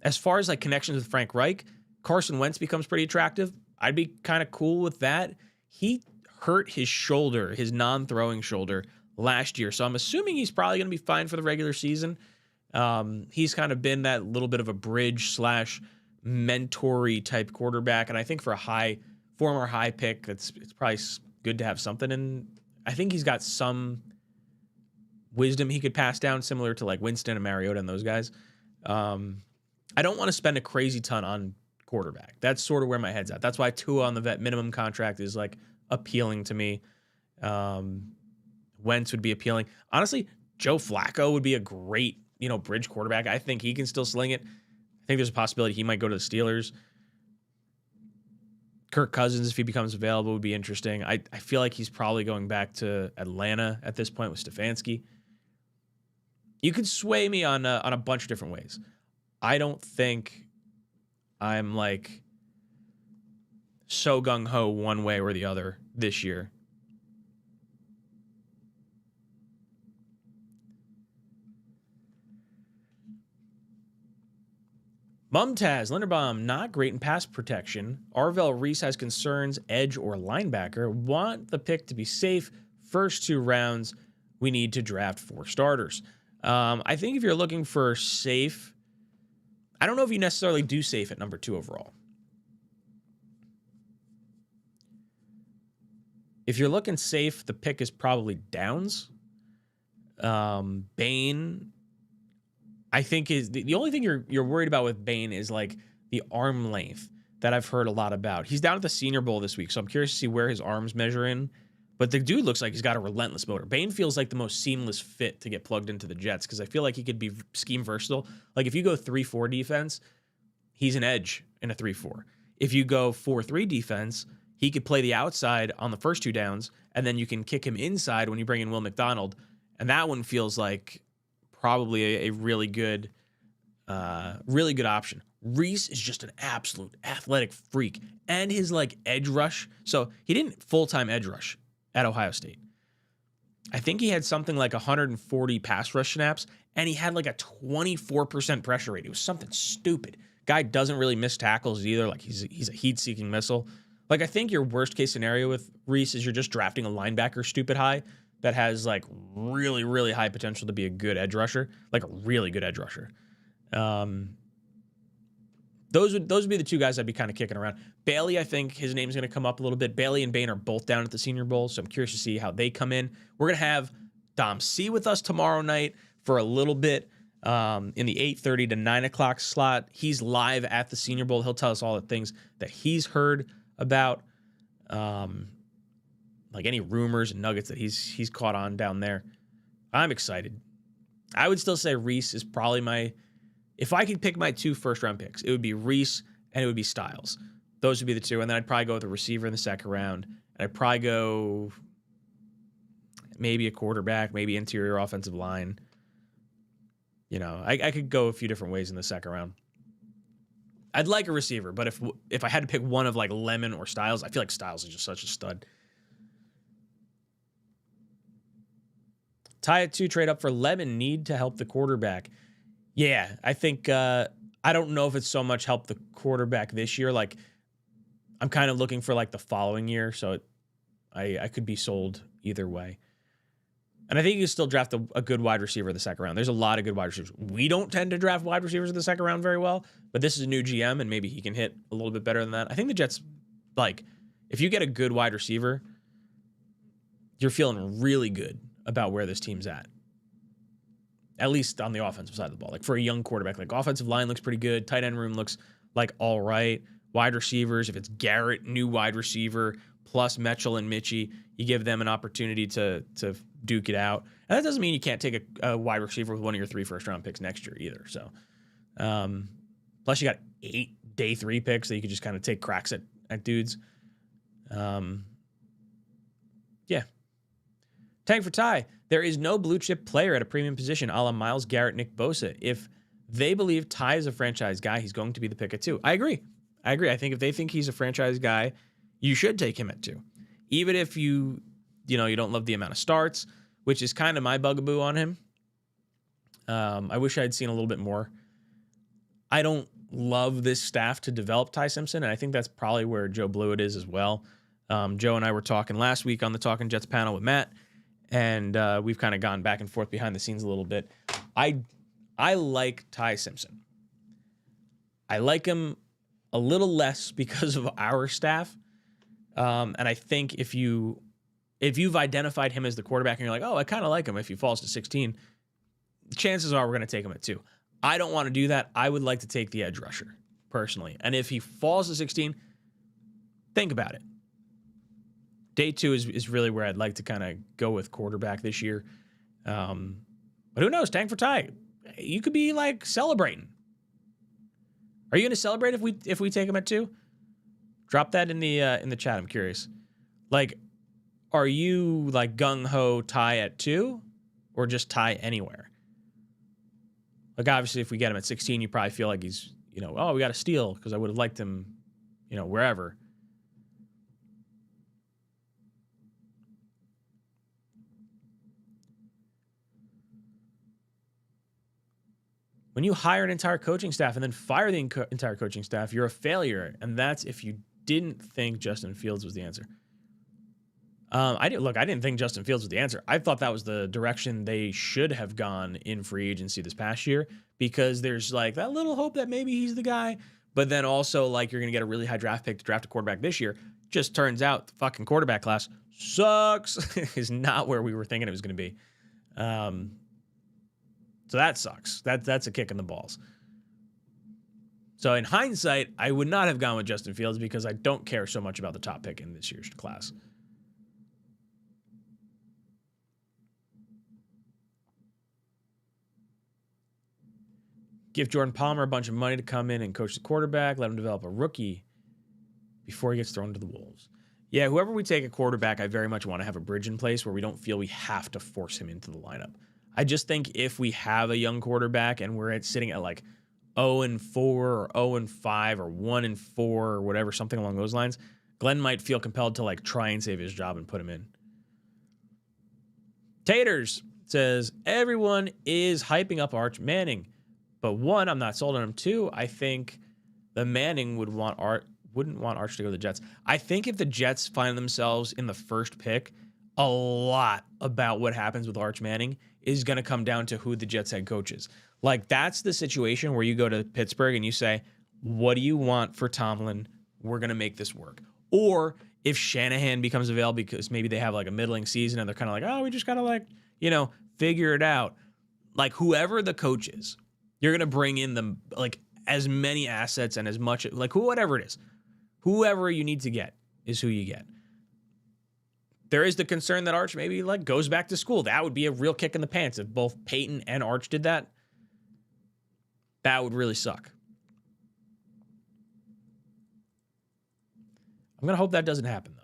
As far as, like, connections with Frank Reich, Carson Wentz becomes pretty attractive. I'd be kind of cool with that. He hurt his shoulder, his non-throwing shoulder, last year, so I'm assuming he's probably going to be fine for the regular season. He's kind of been that little bit of a bridge / mentory type quarterback, and I think for a former high pick, it's probably good to have something. And I think he's got some wisdom he could pass down, similar to like Winston and Mariota and those guys. I don't want to spend a crazy ton on quarterback. That's sort of where my head's at. That's why Tua on the vet minimum contract is like appealing to me. Wentz would be appealing. Honestly, Joe Flacco would be a great, bridge quarterback. I think he can still sling it. I think there's a possibility he might go to the Steelers. Kirk Cousins, if he becomes available, would be interesting. I feel like he's probably going back to Atlanta at this point with Stefanski. You could sway me on a bunch of different ways. I don't think I'm like so gung-ho one way or the other this year. Mumtaz, Linderbaum, not great in pass protection. Arvell Reese has concerns, edge or linebacker. Want the pick to be safe. First 2 rounds, we need to draft 4 starters. I think if you're looking for safe, I don't know if you necessarily do safe at number 2 overall. If you're looking safe, the pick is probably Downs. Bain, I think is the only thing you're worried about with Bain is like the arm length that I've heard a lot about. He's down at the Senior Bowl this week, so I'm curious to see where his arms measure in. But the dude looks like he's got a relentless motor. Bain feels like the most seamless fit to get plugged into the Jets because I feel like he could be scheme versatile. Like if you go 3-4 defense, he's an edge in a 3-4. If you go 4-3 defense, he could play the outside on the first 2 downs, and then you can kick him inside when you bring in Will McDonald. And that one feels like probably a really good option. Reese is just an absolute athletic freak. And his like edge rush. So he didn't full-time edge rush at Ohio State. I think he had something like 140 pass rush snaps, and he had like a 24% pressure rate. It was something stupid. Guy doesn't really miss tackles either. Like he's a heat-seeking missile. Like I think your worst case scenario with Reese is you're just drafting a linebacker stupid high that has like really, really high potential to be a good edge rusher, like a really good edge rusher. Those would be the two guys I'd be kind of kicking around. Bailey, I think his name's going to come up a little bit. Bailey and Bain are both down at the Senior Bowl, so I'm curious to see how they come in. We're going to have Dom C with us tomorrow night for a little bit in the 8:30 to 9 o'clock slot. He's live at the Senior Bowl. He'll tell us all the things that he's heard about, like any rumors and nuggets that he's caught on down there. I'm excited. I would still say Reese is probably if I could pick my 2 first-round picks, it would be Reese and it would be Styles. Those would be the 2. And then I'd probably go with a receiver in the second round. And I'd probably go maybe a quarterback, maybe interior offensive line. You know, I could go a few different ways in the second round. I'd like a receiver, but if I had to pick one of like Lemon or Styles, I feel like Styles is just such a stud. Tie at 2, trade up for Lemon, need to help the quarterback. Yeah, I think I don't know if it's so much help the quarterback this year. Like, I'm kind of looking for like the following year, so I could be sold either way. And I think you can still draft a good wide receiver in the second round. There's a lot of good wide receivers. We don't tend to draft wide receivers in the second round very well, but this is a new GM, and maybe he can hit a little bit better than that. I think the Jets, like, if you get a good wide receiver, you're feeling really good about where this team's at least on the offensive side of the ball. Like for a young quarterback, like offensive line looks pretty good. Tight end room looks like all right. Wide receivers, if it's Garrett, new wide receiver, plus Mitchell and Mitchie, you give them an opportunity to duke it out. And that doesn't mean you can't take a wide receiver with one of your 3 first-round picks next year either. So, plus you got 8 day 3 picks that you could just kind of take cracks at dudes. Yeah. Tank for Ty. There is no blue chip player at a premium position a la Myles Garrett, Nick Bosa. If they believe Ty is a franchise guy, he's going to be the pick at 2. I agree. I think if they think he's a franchise guy, you should take him at 2. Even if you don't love the amount of starts, which is kind of my bugaboo on him. I wish I'd seen a little bit more. I don't love this staff to develop Ty Simpson, and I think that's probably where Joe Blewett is as well. Joe and I were talking last week on the Talking Jets panel with Matt, and we've kind of gone back and forth behind the scenes a little bit. I like Ty Simpson. I like him a little less because of our staff. And I think if you've identified him as the quarterback and you're like, oh, I kind of like him, if he falls to 16, chances are we're going to take him at 2. I don't want to do that. I would like to take the edge rusher, personally. And if he falls to 16, think about it. Day 2 is really where I'd like to kind of go with quarterback this year. But who knows? Tank for Ty. You could be like celebrating. Are you going to celebrate if we take him at 2? Drop that in the chat. I'm curious. Like, are you like gung ho Ty at 2, or just Ty anywhere? Like, obviously, if we get him at 16, you probably feel like he's, oh, we got to steal because I would have liked him, wherever. When you hire an entire coaching staff and then fire the entire coaching staff, you're a failure. And that's if you didn't think Justin Fields was the answer. I didn't think Justin Fields was the answer. I thought that was the direction they should have gone in free agency this past year, because there's like that little hope that maybe he's the guy. But then also, like, you're going to get a really high draft pick to draft a quarterback this year. Just turns out the fucking quarterback class sucks. Is not where we were thinking it was going to be. So that sucks. That's a kick in the balls. So in hindsight, I would not have gone with Justin Fields because I don't care so much about the top pick in this year's class. Give Jordan Palmer a bunch of money to come in and coach the quarterback. Let him develop a rookie before he gets thrown to the wolves. Yeah, whoever we take a quarterback, I very much want to have a bridge in place where we don't feel we have to force him into the lineup. I just think if we have a young quarterback and we're sitting at like 0-4 or 0-5 or 1-4 or whatever, something along those lines, Glenn might feel compelled to like try and save his job and put him in. Taters says, everyone is hyping up Arch Manning. But one, I'm not sold on him. Two, I think the Manning wouldn't want Arch to go to the Jets. I think if the Jets find themselves in the first pick, a lot about what happens with Arch Manning is going to come down to who the Jets head coach is. Like, that's the situation where you go to Pittsburgh and you say, what do you want for Tomlin? We're going to make this work. Or if Shanahan becomes available because maybe they have like a middling season and they're kind of like, oh, we just got to like, figure it out. Like, whoever the coach is, you're going to bring in them like as many assets and as much, like whatever it is. Whoever you need to get is who you get. There is the concern that Arch maybe like goes back to school. That would be a real kick in the pants if both Peyton and Arch did that. That would really suck. I'm going to hope that doesn't happen, though.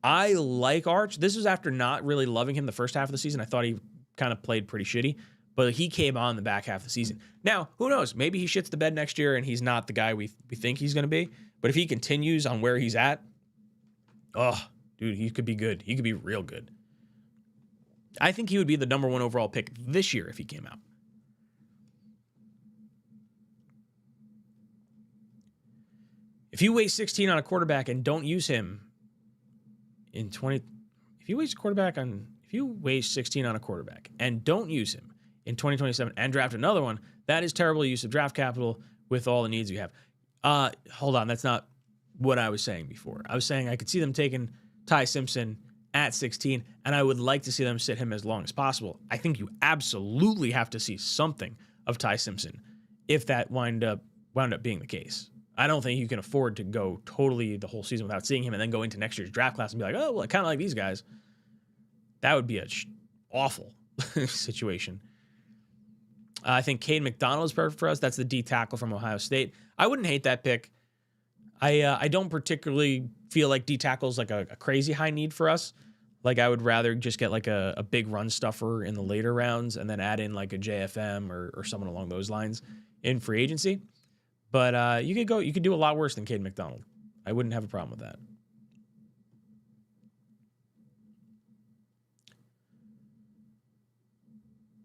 I like Arch. This was after not really loving him the first half of the season. I thought he kind of played pretty shitty, but he came on the back half of the season. Now, who knows? Maybe he shits the bed next year and he's not the guy we think he's going to be. But if he continues on where he's at, oh, dude, he could be good. He could be real good. I think he would be the number 1 overall pick this year if he came out. If you waste 16 on a quarterback and don't use him in 20, if you waste 16 on a quarterback and don't use him in 2027 and draft another one, that is terrible use of draft capital with all the needs you have. Hold on, that's not what I was saying before. I was saying I could see them taking Ty Simpson at 16, and I would like to see them sit him as long as possible. I think you absolutely have to see something of Ty Simpson if that wound up being the case. I don't think you can afford to go totally the whole season without seeing him and then go into next year's draft class and be like, oh, well, I kind of like these guys. That would be a awful situation. I think Caden McDonald is perfect for us. That's the D tackle from Ohio State. I wouldn't hate that pick. I don't particularly feel like D tackle is like a crazy high need for us. Like, I would rather just get like a big run stuffer in the later rounds and then add in like a JFM or someone along those lines in free agency. But you could do a lot worse than Caden McDonald. I wouldn't have a problem with that.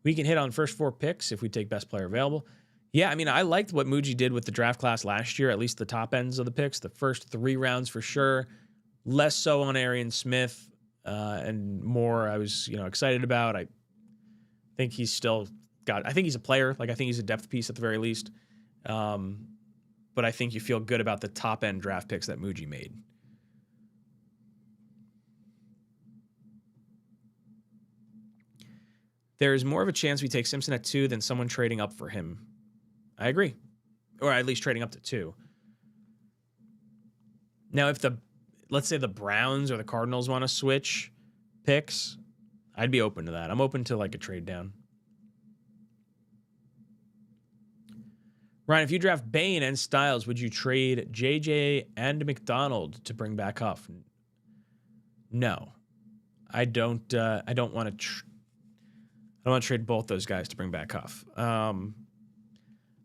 We can hit on first 4 picks if we take best player available. Yeah, I mean, I liked what Muji did with the draft class last year, at least the top ends of the picks, the first 3 rounds for sure. Less so on Arian Smith and more I was, excited about. I think he's still I think he's a player. Like, I think he's a depth piece at the very least. But I think you feel good about the top end draft picks that Muji made. There is more of a chance we take Simpson at 2 than someone trading up for him. I agree. Or at least trading up to 2. Now, if let's say the Browns or the Cardinals want to switch picks, I'd be open to that. I'm open to like a trade down. Ryan, if you draft Bain and Styles, would you trade JJ and McDonald to bring back Huff? No, I don't. I don't want to. I don't want to trade both those guys to bring back Huff.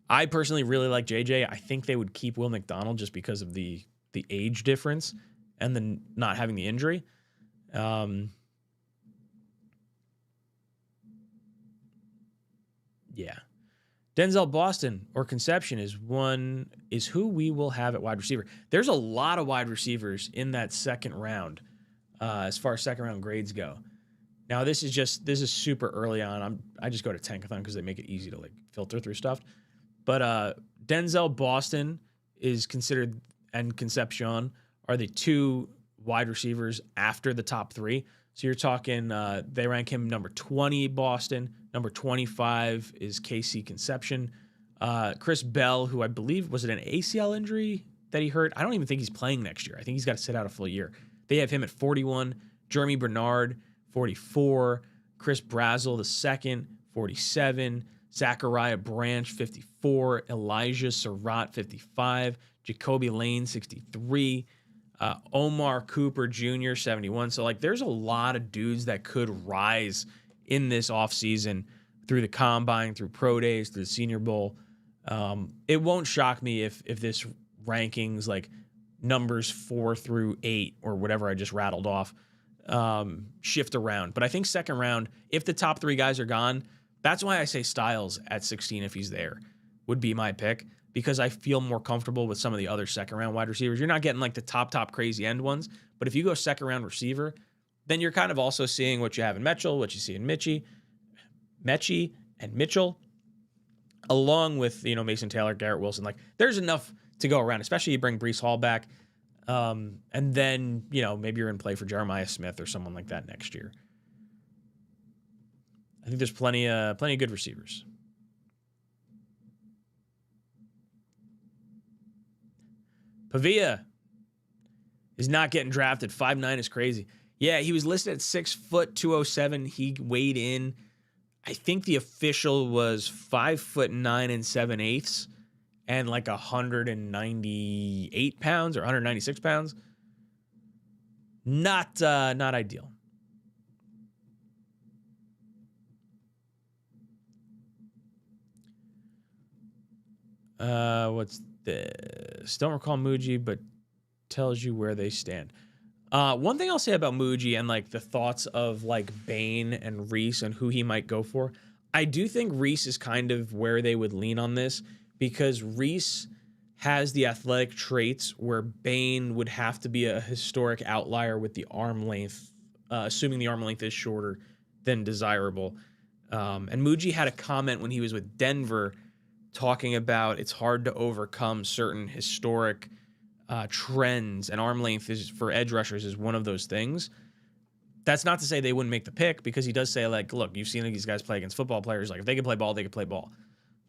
I personally really like JJ. I think they would keep Will McDonald just because of the age difference and then not having the injury. Yeah. Denzel Boston or Conception is who we will have at wide receiver. There's a lot of wide receivers in that second round as far as second round grades go. Now this is super early on. I just go to Tankathon because they make it easy to like filter through stuff. But Denzel Boston is considered and Concepcion are the 2 wide receivers after the top 3. So you're talking they rank him number 20 Boston, number 25 is KC Conception. Chris Bell, who I believe was it an ACL injury that he hurt? I don't even think he's playing next year. I think he's got to sit out a full year. They have him at 41, Jeremy Bernard 44, Chris Brazel the second 47, Zachariah Branch 54, Elijah Surratt 55, Jacoby Lane 63. Omar Cooper Jr. 71. So like there's a lot of dudes that could rise in this offseason through the combine, through pro days, through the Senior Bowl. It won't shock me if this rankings like numbers 4 through 8 or whatever I just rattled off shift around. But I think second round, if the top 3 guys are gone, that's why I say Styles at 16 if he's there would be my pick, because I feel more comfortable with some of the other second round wide receivers. You're not getting like the top crazy end ones, but if you go second round receiver, then you're kind of also seeing what you have in Mitchell, what you see in Mechie and Mitchell, along with, Mason Taylor, Garrett Wilson. Like, there's enough to go around, especially you bring Breece Hall back. And then, maybe you're in play for Jeremiah Smith or someone like that next year. I think there's plenty of good receivers. Pavia is not getting drafted. 5'9" is crazy. Yeah, he was listed at 6 foot 207. He weighed in. I think the official was 5'9" and 7/8, and like 198 pounds or 196 pounds. Not ideal. What's this? Don't recall Muji, but tells you where they stand. One thing I'll say about Muji and like the thoughts of like Bane and Reese and who he might go for, I do think Reese is kind of where they would lean on this, because Reese has the athletic traits where Bane would have to be a historic outlier with the arm length, assuming the arm length is shorter than desirable. And Muji had a comment when he was with Denver talking about it's hard to overcome certain historic trends, and arm length is for edge rushers is one of those things. That's not to say they wouldn't make the pick, because he does say, like, look, you've seen these guys play against football players. Like, if they can play ball, they can play ball.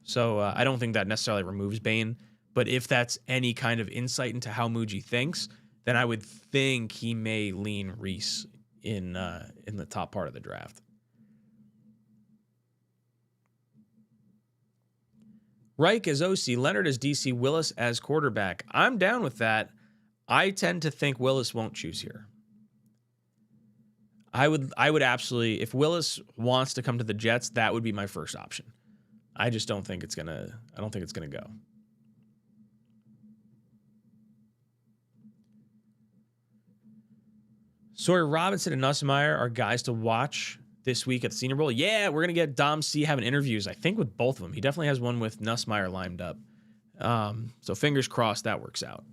So I don't think that necessarily removes Bane. But if that's any kind of insight into how Muji thinks, then I would think he may lean Reese in the top part of the draft. Reich as OC, Leonard as DC, Willis as quarterback. I'm down with that. I tend to think Willis won't choose here. I would absolutely, if Willis wants to come to the Jets, that would be my first option. I just don't think it's gonna go. Sawyer Robinson and Nussmeier are guys to watch this week at the Senior Bowl. Yeah, we're going to get Dom C having interviews, I think, with both of them. He definitely has one with Nussmeier lined up. So fingers crossed that works out.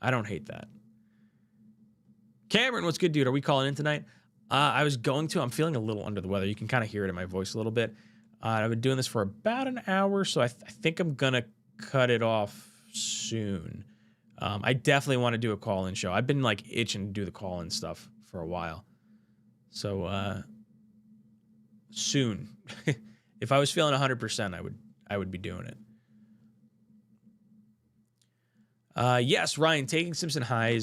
I don't hate that. Cameron, what's good, dude? Are we calling in tonight? I was going to. I'm feeling a little under the weather. You can kind of hear it in my voice a little bit. I've been doing this for about an hour, so I think I'm going to cut it off soon. I definitely want to do a call-in show. I've been like itching to do the call-in stuff for a while. So soon. If I was feeling 100%, I would be doing it. Yes, Ryan, taking Simpson high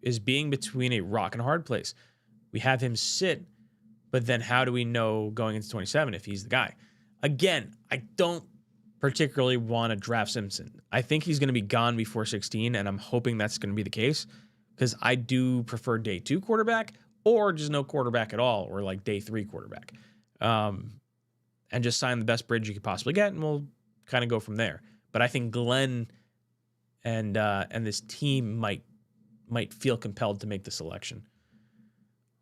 is being between a rock and a hard place. We have him sit, but then how do we know going into 27 if he's the guy? Again, I don't particularly want to draft Simpson. I think he's going to be gone before 16, and I'm hoping that's going to be the case, because I do prefer day 2 quarterback, or just no quarterback at all, or like day 3 quarterback. And just sign the best bridge you could possibly get, and we'll kind of go from there. But I think Glenn and this team might feel compelled to make the selection.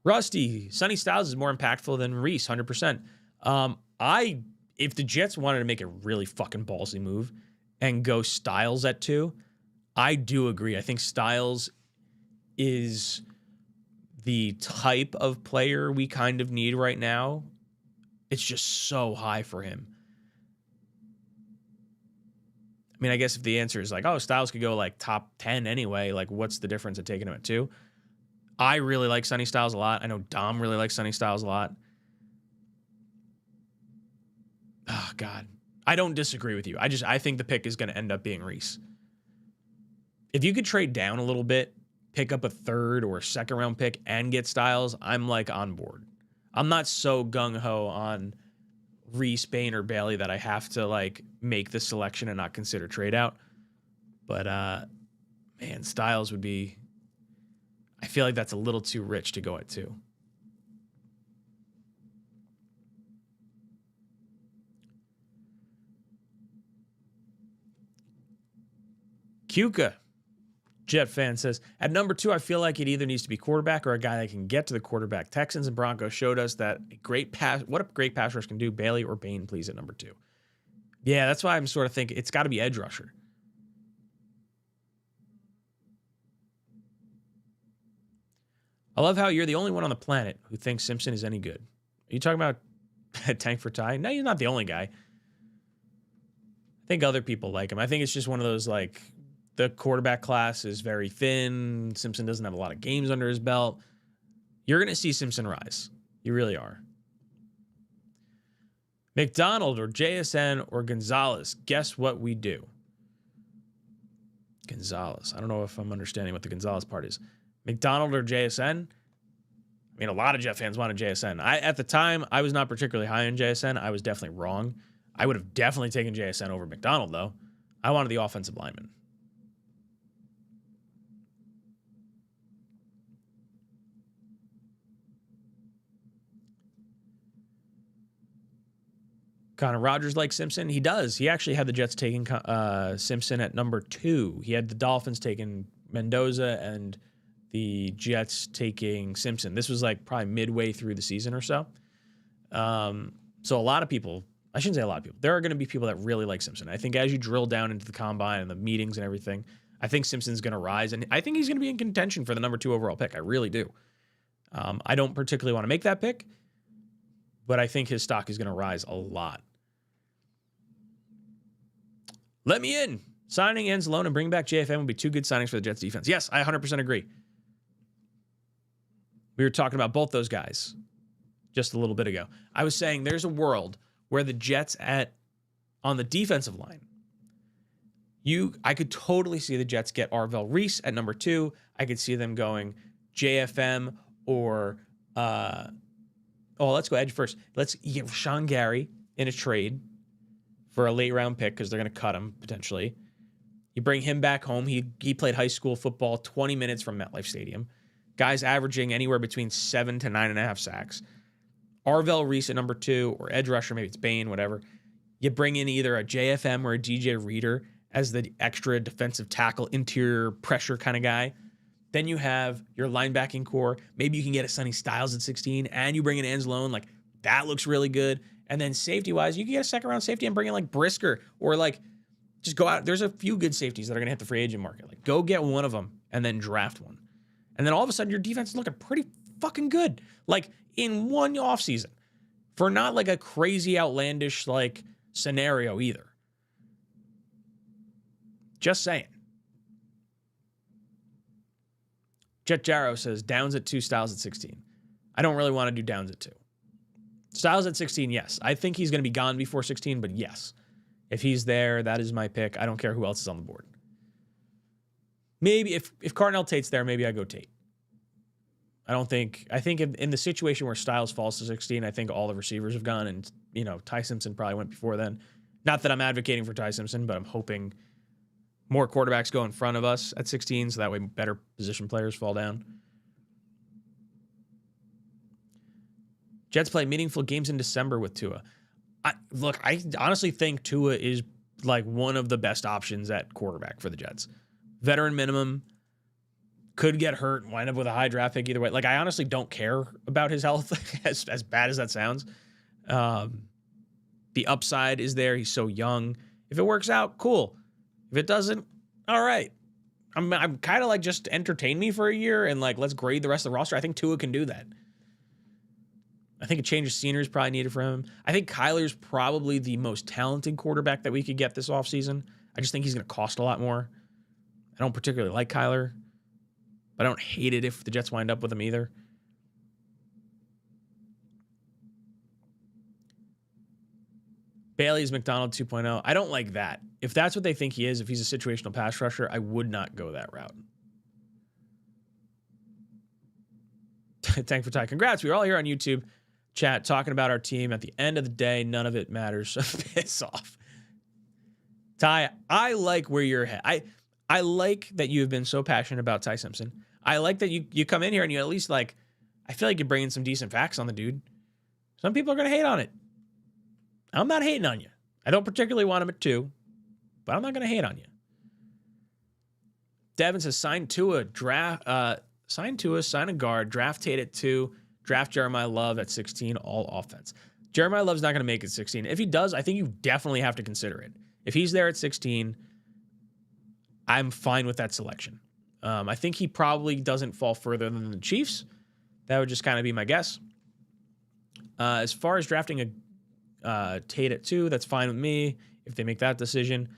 Rusty, Sonny Styles is more impactful than Reese, 100%. If the Jets wanted to make a really fucking ballsy move and go Styles at 2, I do agree. I think Styles is the type of player we kind of need right now. It's just so high for him. I mean, I guess if the answer is like, oh, Styles could go like top 10 anyway, like what's the difference of taking him at 2? I really like Sonny Styles a lot. I know Dom really likes Sonny Styles a lot. Oh, God. I don't disagree with you. I think the pick is going to end up being Reese. If you could trade down a little bit, pick up a 3rd or a 2nd round pick and get Styles, I'm like on board. I'm not so gung-ho on Reese, Bane, or Bailey that I have to like make the selection and not consider trade out. But man, Styles would be, I feel like that's a little too rich to go at 2. Kuka, Jet fan, says, at number 2, I feel like it either needs to be quarterback or a guy that can get to the quarterback. Texans and Broncos showed us that what a great pass rush can do. Bailey or Bain, please, at number 2. Yeah, that's why I'm sort of thinking it's got to be edge rusher. I love how you're the only one on the planet who thinks Simpson is any good. Are you talking about Tank for Ty? No, you're not the only guy. I think other people like him. I think it's just one of those, like, the quarterback class is very thin. Simpson doesn't have a lot of games under his belt. You're going to see Simpson rise. You really are. McDonald or JSN or Gonzalez. Guess what we do? Gonzalez. I don't know if I'm understanding what the Gonzalez part is. McDonald or JSN? I mean, a lot of Jet fans wanted JSN. At the time, I was not particularly high on JSN. I was definitely wrong. I would have definitely taken JSN over McDonald, though. I wanted the offensive lineman. Connor Rogers likes Simpson. He does. He actually had the Jets taking Simpson at number 2. He had the Dolphins taking Mendoza and the Jets taking Simpson. This was like probably midway through the season or so. So a lot of people, I shouldn't say a lot of people, there are going to be people that really like Simpson. I think as you drill down into the combine and the meetings and everything, I think Simpson's going to rise. And I think he's going to be in contention for the number 2 overall pick. I really do. I don't particularly want to make that pick, but I think his stock is going to rise a lot. Let me in. Signing Anzalone and bringing back JFM would be 2 good signings for the Jets defense. Yes, I 100% agree. We were talking about both those guys just a little bit ago. I was saying there's a world where the Jets on the defensive line, I could totally see the Jets get 𝐼𝐸 at number 2. I could see them going JFM or let's go edge first. Let's get Rashawn Gary in a trade for a late round pick because they're going to cut him potentially. You bring him back home. He played high school football 20 minutes from MetLife Stadium. Guys averaging anywhere between 7 to 9.5 sacks. 𝐼𝐸 at number 2 or edge rusher, maybe it's Bain, whatever. You bring in either a JFM or a DJ Reader as the extra defensive tackle, interior pressure kind of guy. Then you have your linebacking core. Maybe you can get a Sonny Styles at 16, and you bring in Anzalone. Like, that looks really good. And then safety-wise, you can get a second-round safety and bring in, like, Brisker. Or, like, just go out. There's a few good safeties that are going to hit the free agent market. Like, go get one of them and then draft one. And then all of a sudden, your defense is looking pretty fucking good. Like, in one offseason. For not, like, a crazy, outlandish, like, scenario either. Just saying. Jet Jarrow says, Downs at 2, Styles at 16. I don't really want to do Downs at 2. Styles at 16, yes. I think he's going to be gone before 16, but yes. If he's there, that is my pick. I don't care who else is on the board. Maybe if Cardinal Tate's there, maybe I go Tate. I think in the situation where Styles falls to 16, I think all the receivers have gone, and, Ty Simpson probably went before then. Not that I'm advocating for Ty Simpson, but I'm hoping more quarterbacks go in front of us at 16, so that way better position players fall down. Jets play meaningful games in December with Tua. I honestly think Tua is like one of the best options at quarterback for the Jets. Veteran minimum, could get hurt and wind up with a high draft pick either way. Like, I honestly don't care about his health, as bad as that sounds. The upside is there. He's so young. If it works out, cool. If it doesn't, all right. I'm kind of like, just entertain me for a year and, like, let's grade the rest of the roster. I think Tua can do that. I think a change of scenery is probably needed for him. I think Kyler's probably the most talented quarterback that we could get this offseason. I just think he's going to cost a lot more. I don't particularly like Kyler, but I don't hate it if the Jets wind up with him either. Bailey's McDonald 2.0. I don't like that. If that's what they think he is, if he's a situational pass rusher, I would not go that route. Tank for Ty. Congrats. We're all here on YouTube chat talking about our team. At the end of the day, none of it matters. So piss off. Ty, I like where you're at. I like that you have been so passionate about Ty Simpson. I like that you come in here and you at least, like, I feel like you're bringing some decent facts on the dude. Some people are going to hate on it. I'm not hating on you. I don't particularly want him at 2, but I'm not going to hate on you. Devin says sign Tua, sign Tua, sign a guard, draft Tate at 2, draft Jeremiah Love at 16, all offense. Jeremiah Love's not going to make it 16. If he does, I think you definitely have to consider it. If he's there at 16, I'm fine with that selection. I think he probably doesn't fall further than the Chiefs. That would just kind of be my guess. As far as drafting a Tate at 2, that's fine with me if they make that decision.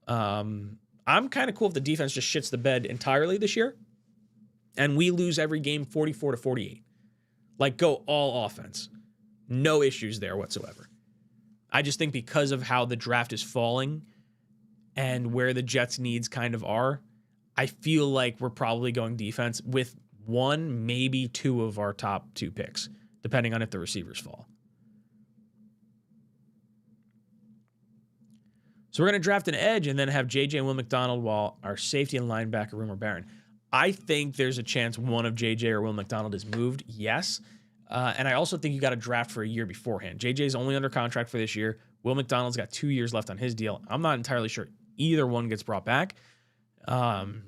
I'm kind of cool if the defense just shits the bed entirely this year and we lose every game 44-48. Like, go all offense. No issues there whatsoever. I just think because of how the draft is falling and where the Jets' needs kind of are, I feel like we're probably going defense with 1, maybe 2 of our top 2 picks, depending on if the receivers fall. So we're going to draft an edge and then have JJ and Will McDonald while our safety and linebacker room are barren. I think there's a chance one of JJ or Will McDonald is moved, yes. And I also think you got to draft for a year beforehand. JJ's only under contract for this year. Will McDonald's got 2 years left on his deal. I'm not entirely sure either one gets brought back. And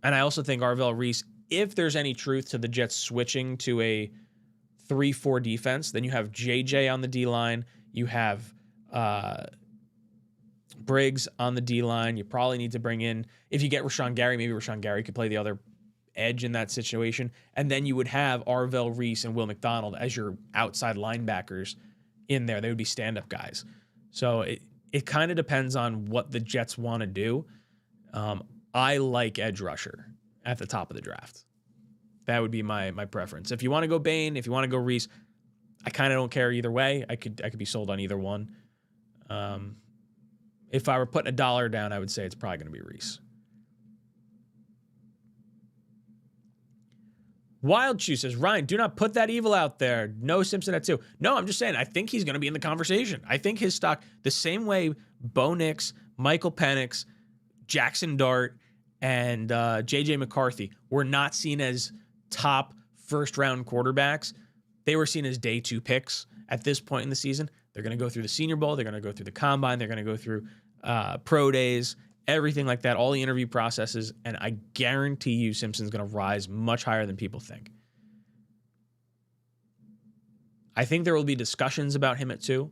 I also think 𝐿𝐷𝐿 if there's any truth to the Jets switching to a 3-4 defense, then you have JJ on the D-line. You have Briggs on the D-line. You probably need to bring in, if you get Rashawn Gary, maybe Rashawn Gary could play the other edge in that situation. And then you would have 𝐷𝐿𝐷𝐿 and Will McDonald as your outside linebackers in there. They would be stand-up guys. So it kind of depends on what the Jets want to do. I like edge rusher at the top of the draft. That would be my preference. If you want to go Bain, if you want to go Reese, I kind of don't care either way. I could be sold on either one. If I were putting $1 down, I would say it's probably going to be Reese. Wild Chew says, Ryan, do not put that evil out there. No Simpson at 2. No, I'm just saying, I think he's going to be in the conversation. I think his stock, the same way Bo Nix, Michael Penix, Jackson Dart, and J.J. McCarthy were not seen as top first-round quarterbacks. They were seen as day 2 picks at this point in the season. They're going to go through the Senior Bowl. They're going to go through the Combine. They're going to go through pro days, everything like that, all the interview processes, and I guarantee you Simpson's going to rise much higher than people think. I think there will be discussions about him at 2.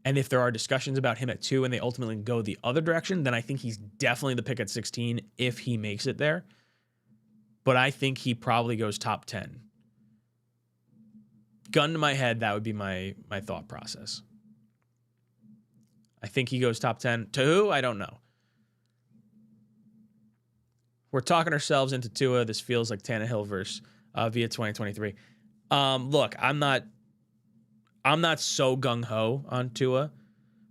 And if there are discussions about him at 2 and they ultimately go the other direction, then I think he's definitely the pick at 16 if he makes it there. But I think he probably goes top 10. Gun to my head, that would be my thought process. I think he goes top 10. To who? I don't know. We're talking ourselves into Tua. This feels like Tannehill versus via 2023. Look, I'm not so gung-ho on Tua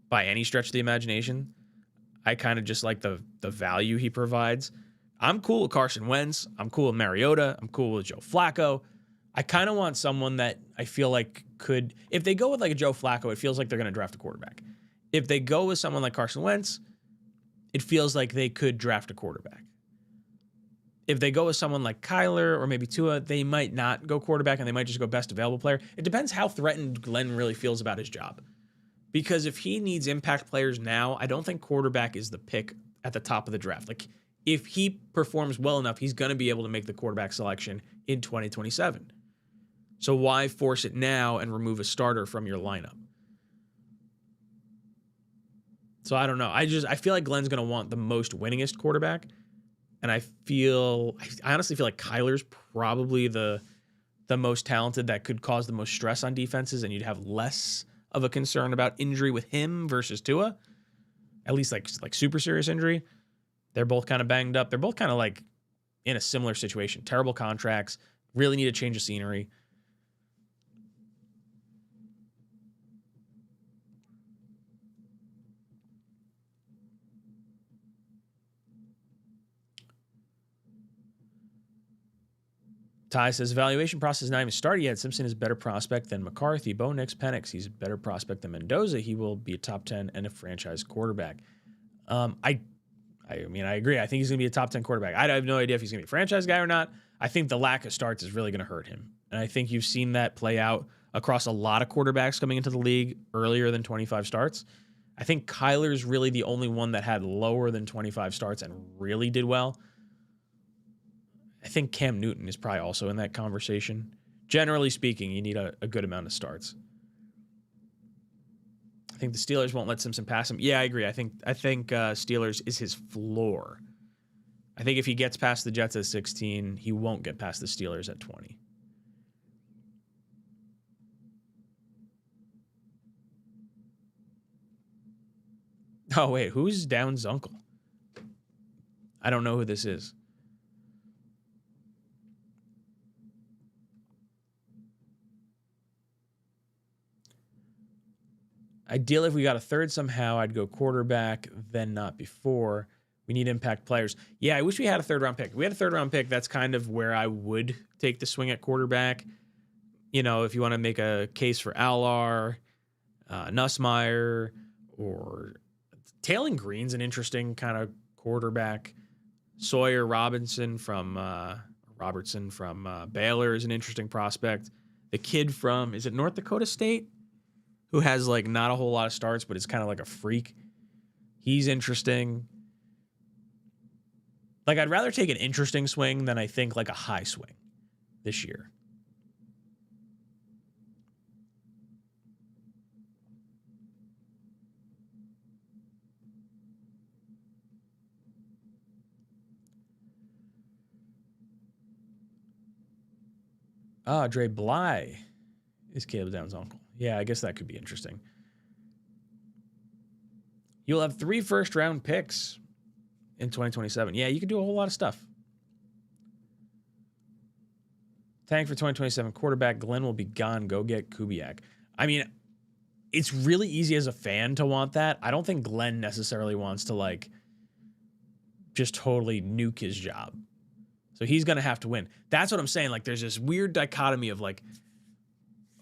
by any stretch of the imagination. I kind of just like the value he provides. I'm cool with Carson Wentz. I'm cool with Mariota. I'm cool with Joe Flacco. I kind of want someone that I feel like could, if they go with like a Joe Flacco, it feels like they're going to draft a quarterback. If they go with someone like Carson Wentz, it feels like they could draft a quarterback. If they go with someone like Kyler or maybe Tua, they might not go quarterback and they might just go best available player. It depends how threatened Glenn really feels about his job. Because if he needs impact players now, I don't think quarterback is the pick at the top of the draft. Like, if he performs well enough, he's going to be able to make the quarterback selection in 2027. So why force it now and remove a starter from your lineup? So I don't know. I feel like Glenn's going to want the most winningest quarterback. And I honestly feel like Kyler's probably the most talented that could cause the most stress on defenses, and you'd have less of a concern about injury with him versus Tua. At least like super serious injury. They're both kind of banged up. They're both kind of like in a similar situation. Terrible contracts. Really need a change of scenery. Ty says, evaluation process is not even started yet. Simpson is a better prospect than McCarthy. Bo Nix, Penix, he's a better prospect than Mendoza. He will be a top 10 and a franchise quarterback. I mean, I agree. I think he's going to be a top 10 quarterback. I have no idea if he's going to be a franchise guy or not. I think the lack of starts is really going to hurt him. And I think you've seen that play out across a lot of quarterbacks coming into the league earlier than 25 starts. I think Kyler's really the only one that had lower than 25 starts and really did well. I think Cam Newton is probably also in that conversation. Generally speaking, you need a good amount of starts. I think the Steelers won't let Simpson pass him. Yeah, I agree. I think Steelers is his floor. I think if he gets past the Jets at 16, he won't get past the Steelers at 20. Oh, wait. Who's Down's uncle? I don't know who this is. Ideally, if we got a third somehow, I'd go quarterback, then not before. We need impact players. Yeah, I wish we had a third-round pick. If we had a third-round pick, that's kind of where I would take the swing at quarterback. You know, if you want to make a case for Allard, Nussmeier, or Taylor Green's an interesting kind of quarterback. Sawyer Robertson from Baylor is an interesting prospect. The kid from, is it North Dakota State? Who has like not a whole lot of starts, but is kind of like a freak. He's interesting. Like, I'd rather take an interesting swing than I think like a high swing this year. Dre Bly is Caleb Down's uncle. Yeah, I guess that could be interesting. You'll have 3 first-round picks in 2027. Yeah, you can do a whole lot of stuff. Tank for 2027 quarterback. Glenn will be gone. Go get Kubiak. I mean, it's really easy as a fan to want that. I don't think Glenn necessarily wants to, like, just totally nuke his job. So he's going to have to win. That's what I'm saying. Like, there's this weird dichotomy of, like,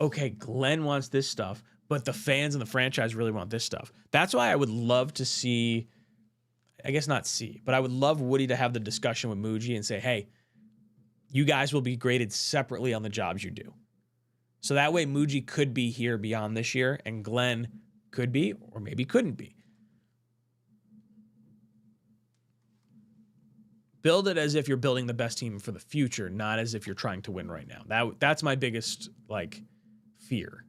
okay, Glenn wants this stuff, but the fans and the franchise really want this stuff. That's why I would love to see, I guess not see, but I would love Woody to have the discussion with Muji and say, hey, you guys will be graded separately on the jobs you do. So that way Muji could be here beyond this year and Glenn could be or maybe couldn't be. Build it as if you're building the best team for the future, not as if you're trying to win right now. That's my biggest, like, fear.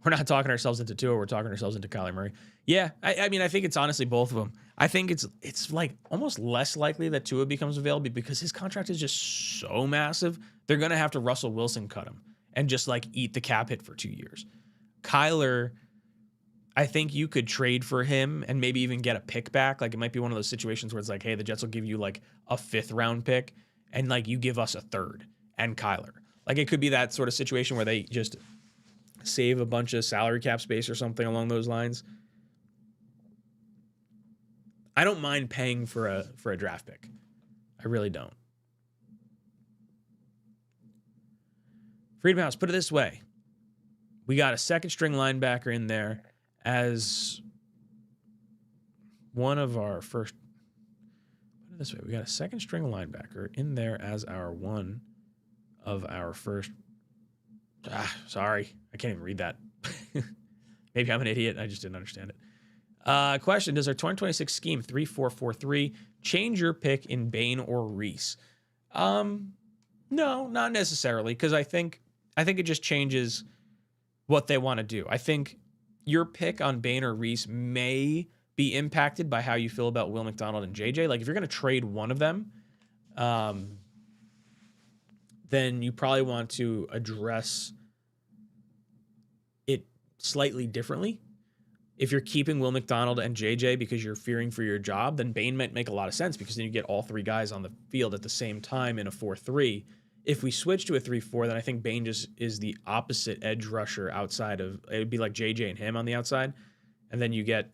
We're not talking ourselves into Tua, we're talking ourselves into Kyler Murray. Yeah, I mean, I think it's honestly both of them. I think it's like almost less likely that Tua becomes available because his contract is just so massive. They're going to have to Russell Wilson cut him and just like eat the cap hit for 2 years. Kyler, I think you could trade for him and maybe even get a pick back. Like, it might be one of those situations where it's like, hey, the Jets will give you like a 5th round pick and like you give us a 3rd and Kyler. Like, it could be that sort of situation where they just save a bunch of salary cap space or something along those lines. I don't mind paying for a draft pick. I really don't. Freedom House, put it this way. We got a 2nd string linebacker in there as one of our first. Put it this way. We got a 2nd string linebacker in there as our one of our first. Sorry. I can't even read that. Maybe I'm an idiot. I just didn't understand it. Question, does our 2026 scheme 3-4-4-3 change your pick in Bain or Reese? No, not necessarily, because I think it just changes what they want to do. I think your pick on Bain or Reese may be impacted by how you feel about Will McDonald and JJ. Like, if you're going to trade one of them, then you probably want to address it slightly differently. If you're keeping Will McDonald and JJ because you're fearing for your job, then Bain might make a lot of sense because then you get all 3 guys on the field at the same time in a 4-3. If we switch to a 3-4, then I think Bain just is the opposite edge rusher outside of, it would be like JJ and him on the outside. And then you get,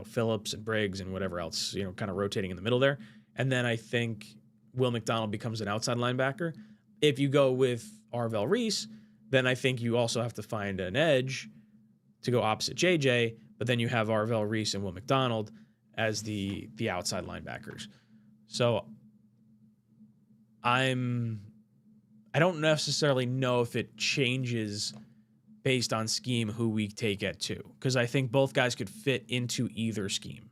Phillips and Briggs and whatever else, kind of rotating in the middle there. And then I think Will McDonald becomes an outside linebacker. If you go with Arvell Reese, then I think you also have to find an edge to go opposite JJ, but then you have Arvell Reese and Will McDonald as the outside linebackers. So I don't necessarily know if it changes based on scheme who we take at 2, because I think both guys could fit into either scheme.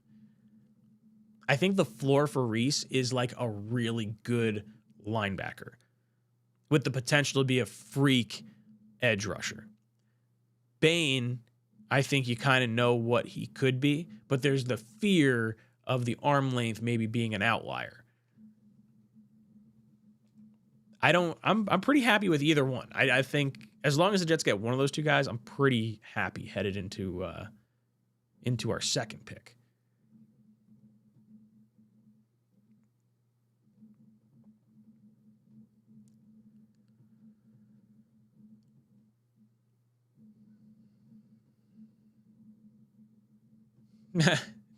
I think the floor for Reese is like a really good linebacker with the potential to be a freak edge rusher. Bane, I think you kind of know what he could be, but there's the fear of the arm length maybe being an outlier. I'm pretty happy with either one. I think as long as the Jets get one of those two guys, I'm pretty happy headed into our second pick.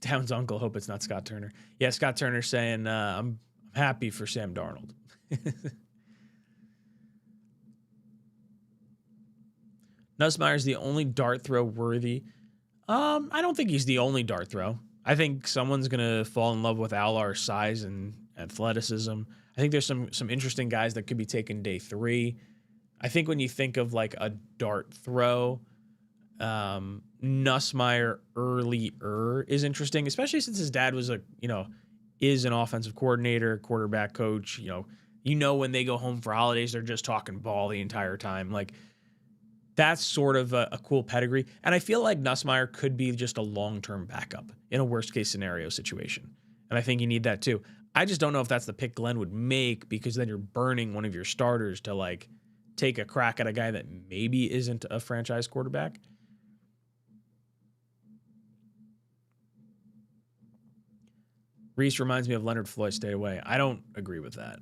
Down's uncle, hope it's not Scott Turner. Yeah, Scott Turner saying, I'm happy for Sam Darnold. Nussmeier's the only dart throw worthy. I don't think he's the only dart throw. I think someone's going to fall in love with Allar's size and athleticism. I think there's some interesting guys that could be taken day 3. I think when you think of like a dart throw, Nussmeier earlier is interesting, especially since his dad was is an offensive coordinator, quarterback coach. When they go home for holidays, they're just talking ball the entire time. Like that's sort of a cool pedigree. And I feel like Nussmeier could be just a long-term backup in a worst case scenario situation. And I think you need that too. I just don't know if that's the pick Glenn would make, because then you're burning one of your starters to like take a crack at a guy that maybe isn't a franchise quarterback. Reese reminds me of Leonard Floyd. Stay away. I don't agree with that.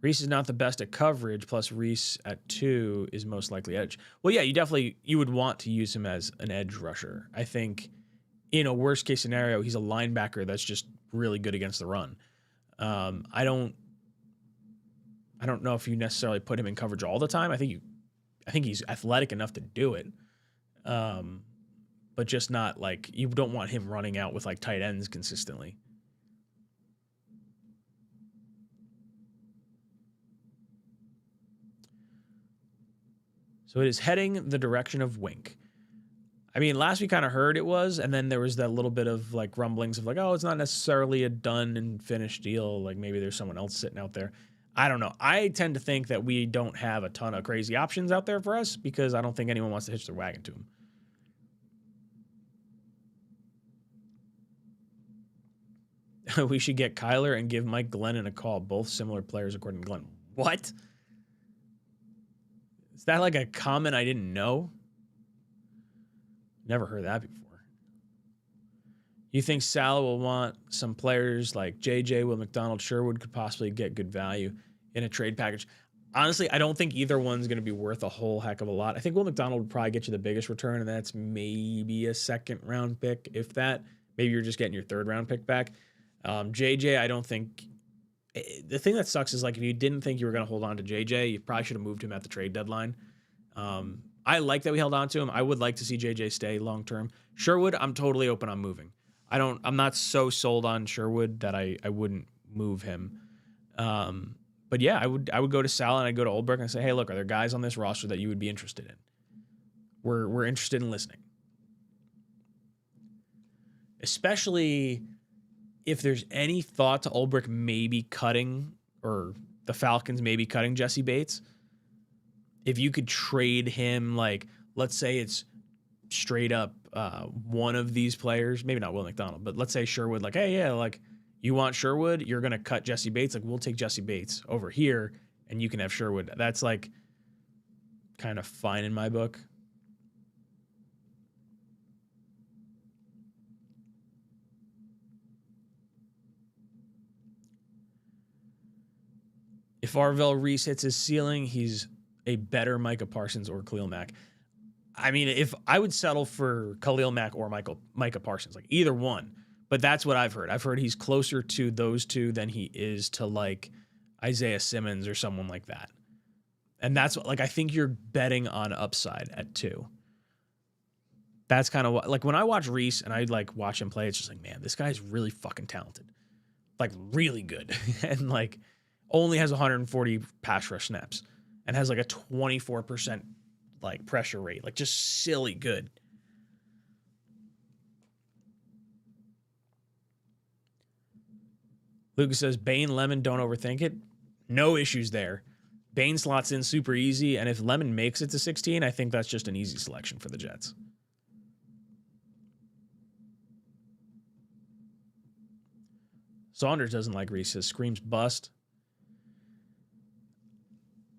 Reese is not the best at coverage, plus Reese at 2 is most likely edge. Well, yeah, you would want to use him as an edge rusher. I think in a worst case scenario, he's a linebacker that's just really good against the run. I don't know if you necessarily put him in coverage all the time. I think he's athletic enough to do it. But just not like, you don't want him running out with like tight ends consistently. So it is heading the direction of Wink. I mean, last we kind of heard it was, and then there was that little bit of like rumblings of like, oh, it's not necessarily a done and finished deal. Like maybe there's someone else sitting out there. I don't know. I tend to think that we don't have a ton of crazy options out there for us, because I don't think anyone wants to hitch their wagon to him. We should get Kyler and give Mike Glennon a call. Both similar players, according to Glenn. What? Is that like a comment I didn't know? Never heard that before. You think Salah will want some players like JJ, Will McDonald, Sherwood could possibly get good value in a trade package? Honestly, I don't think either one's going to be worth a whole heck of a lot. I think Will McDonald would probably get you the biggest return, and that's maybe a second round pick, if that. Maybe you're just getting your third round pick back. JJ, I don't think. The thing that sucks is like if you didn't think you were going to hold on to JJ, you probably should have moved him at the trade deadline. I like that we held on to him. I would like to see JJ stay long term. Sherwood, I'm totally open on moving. I'm not so sold on Sherwood that I wouldn't move him. But yeah, I would go to Salah and I'd go to Oldbrook and say, hey, look, are there guys on this roster that you would be interested in? We're interested in listening. Especially if there's any thought to Ulbrich maybe cutting, or the Falcons maybe cutting Jesse Bates. If you could trade him, like, let's say it's straight up one of these players, maybe not Will McDonald, but let's say Sherwood, like, hey, yeah, like, you want Sherwood, you're going to cut Jesse Bates. Like, we'll take Jesse Bates over here, and you can have Sherwood. That's, like, kind of fine in my book. If Arvell Reese hits his ceiling, he's a better Micah Parsons or Khalil Mack. I mean, if I would settle for Khalil Mack or Micah Parsons, like either one. But that's what I've heard. I've heard he's closer to those two than he is to like Isaiah Simmons or someone like that. And that's what, like, I think you're betting on upside at 2. That's kind of what, like, when I watch Reese and I like watch him play, it's just like, man, this guy's really fucking talented. Like, really good. And like, only has 140 pass rush snaps and has like a 24% like pressure rate, like just silly good. Lucas says, Bane, Lemon, don't overthink it. No issues there. Bane slots in super easy, and if Lemon makes it to 16, I think that's just an easy selection for the Jets. Saunders doesn't like Reese. Says, screams bust.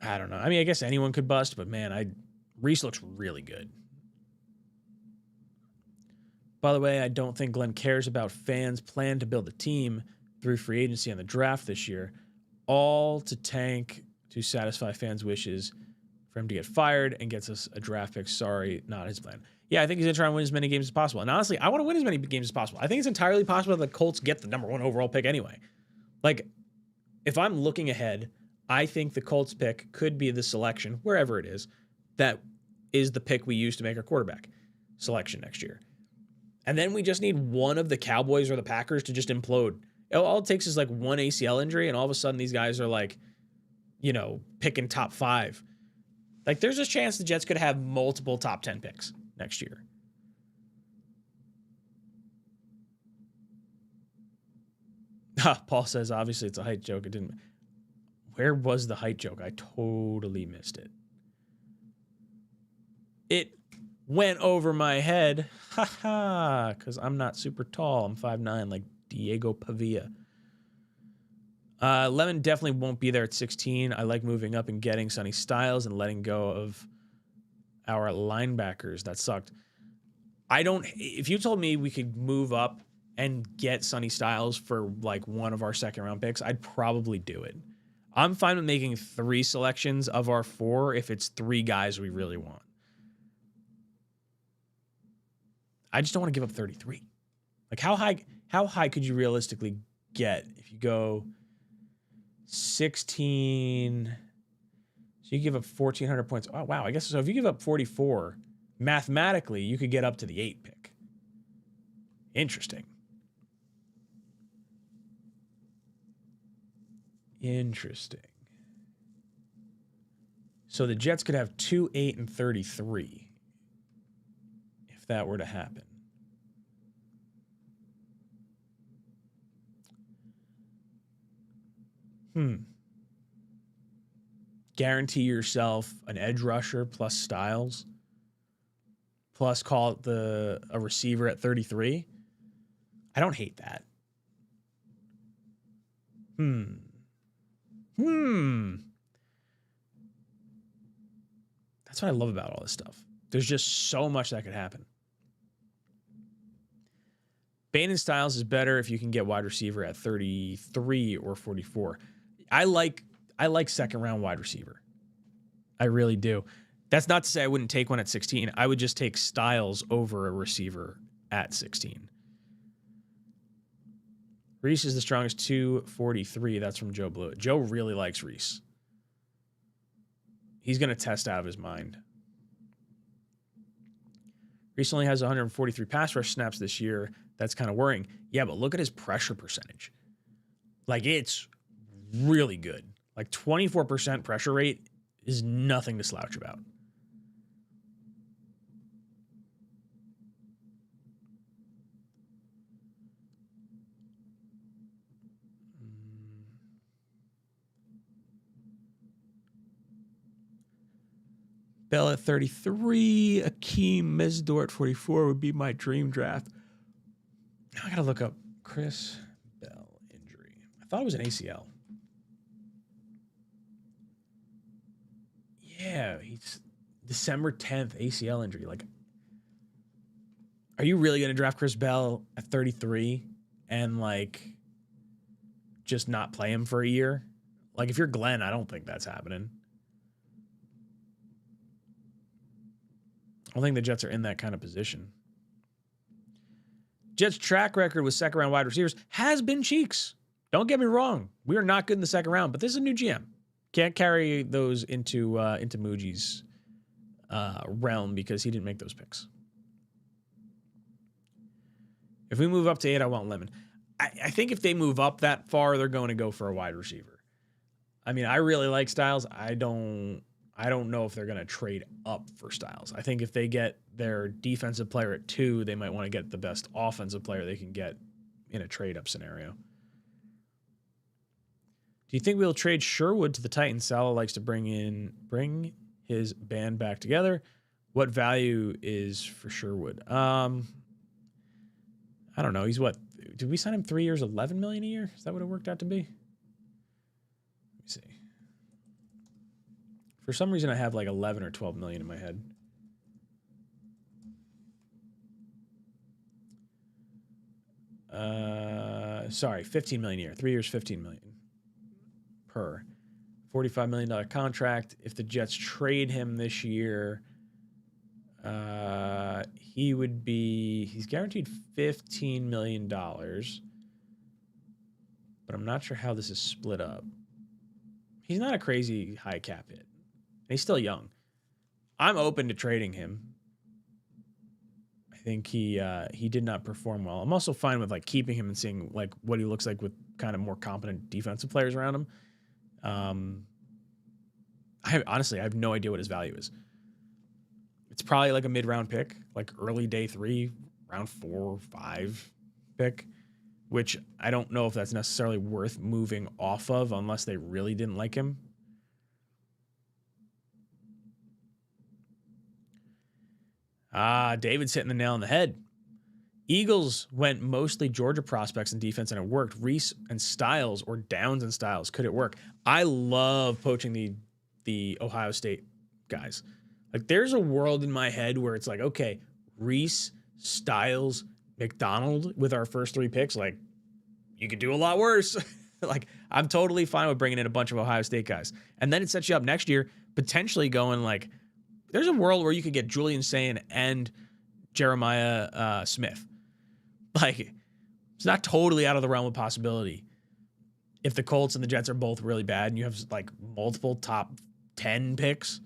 I don't know. I mean, I guess anyone could bust, but man, Reese looks really good. By the way, I don't think Glenn cares about fans' plan to build a team through free agency and the draft this year, all to tank to satisfy fans' wishes for him to get fired and gets us a draft pick. Sorry, not his plan. Yeah, I think he's going to try and win as many games as possible. And honestly, I want to win as many games as possible. I think it's entirely possible that the Colts get the number 1 overall pick anyway. Like, if I'm looking ahead, I think the Colts pick could be the selection, wherever it is, that is the pick we use to make our quarterback selection next year. And then we just need one of the Cowboys or the Packers to just implode. All it takes is like one ACL injury, and all of a sudden these guys are like, you know, picking top 5. Like, there's a chance the Jets could have multiple top 10 picks next year. Paul says, obviously it's a height joke. It didn't. Where was the height joke? I totally missed it. It went over my head. Ha ha. Because I'm not super tall. I'm 5'9", like Diego Pavia. Lemon definitely won't be there at 16. I like moving up and getting Sonny Styles and letting go of our linebackers. That sucked. If you told me we could move up and get Sonny Styles for like one of our second round picks, I'd probably do it. I'm fine with making 3 selections of our 4 if it's 3 guys we really want. I just don't want to give up 33. Like, how high could you realistically get if you go 16? So you give up 1,400 points. Oh, wow. I guess so. If you give up 44, mathematically, you could get up to the 8 pick. Interesting. So the Jets could have 2, 8, and 33 if that were to happen. Guarantee yourself an edge rusher plus Styles, plus call it a receiver at 33. I don't hate that. That's what I love about all this stuff. There's just so much that could happen. Bane and Styles is better if you can get wide receiver at 33 or 44. I like second round wide receiver. I really do. That's not to say I wouldn't take one at 16. I would just take Styles over a receiver at 16. Reese is the strongest 243. That's from Joe Blewett. Joe really likes Reese. He's going to test out of his mind. Reese only has 143 pass rush snaps this year. That's kind of worrying. Yeah, but look at his pressure percentage. Like, it's really good. Like, 24% pressure rate is nothing to slouch about. Bell at 33, Akeem Mesdor at 44 would be my dream draft. Now I gotta look up Chris Bell injury. I thought it was an ACL. Yeah, he's December 10th ACL injury. Like, are you really gonna draft Chris Bell at 33 and like just not play him for a year? Like, if you're Glenn, I don't think that's happening. I don't think the Jets are in that kind of position. Jets' track record with second-round wide receivers has been cheeks. Don't get me wrong. We are not good in the second round, but this is a new GM. Can't carry those into Muji's realm because he didn't make those picks. If we move up to 8, I want Lemon. I think if they move up that far, they're going to go for a wide receiver. I mean, I really like Styles. I don't I don't know if they're going to trade up for Styles. I think if they get their defensive player at 2, they might want to get the best offensive player they can get in a trade-up scenario. Do you think we'll trade Sherwood to the Titans? Salah likes to bring his band back together. What value is for Sherwood? I don't know. He's what? Did we sign him 3 years, $11 million a year? Is that what it worked out to be? Let me see. For some reason, I have like 11 or 12 million in my head. Sorry, 15 million a year. 3 years, 15 million per. $45 million contract. If the Jets trade him this year, he's guaranteed $15 million, but I'm not sure how this is split up. He's not a crazy high cap hit. He's still young. I'm open to trading him. I think he did not perform well. I'm also fine with like keeping him and seeing like what he looks like with kind of more competent defensive players around him. I have no idea what his value is. It's probably like a mid-round pick, like early day 3, round 4 or 5 pick, which I don't know if that's necessarily worth moving off of unless they really didn't like him. David's hitting the nail on the head. Eagles went mostly Georgia prospects in defense, and it worked. Reese and Styles, or Downs and Styles. Could it work? I love poaching the Ohio State guys. Like, there's a world in my head where it's like, okay, Reese, Styles, McDonald with our first 3 picks. Like, you could do a lot worse. Like, I'm totally fine with bringing in a bunch of Ohio State guys. And then it sets you up next year, potentially going like, there's a world where you could get Julian Sayin and Jeremiah Smith. Like, it's not totally out of the realm of possibility. If the Colts and the Jets are both really bad and you have like multiple top 10 picks,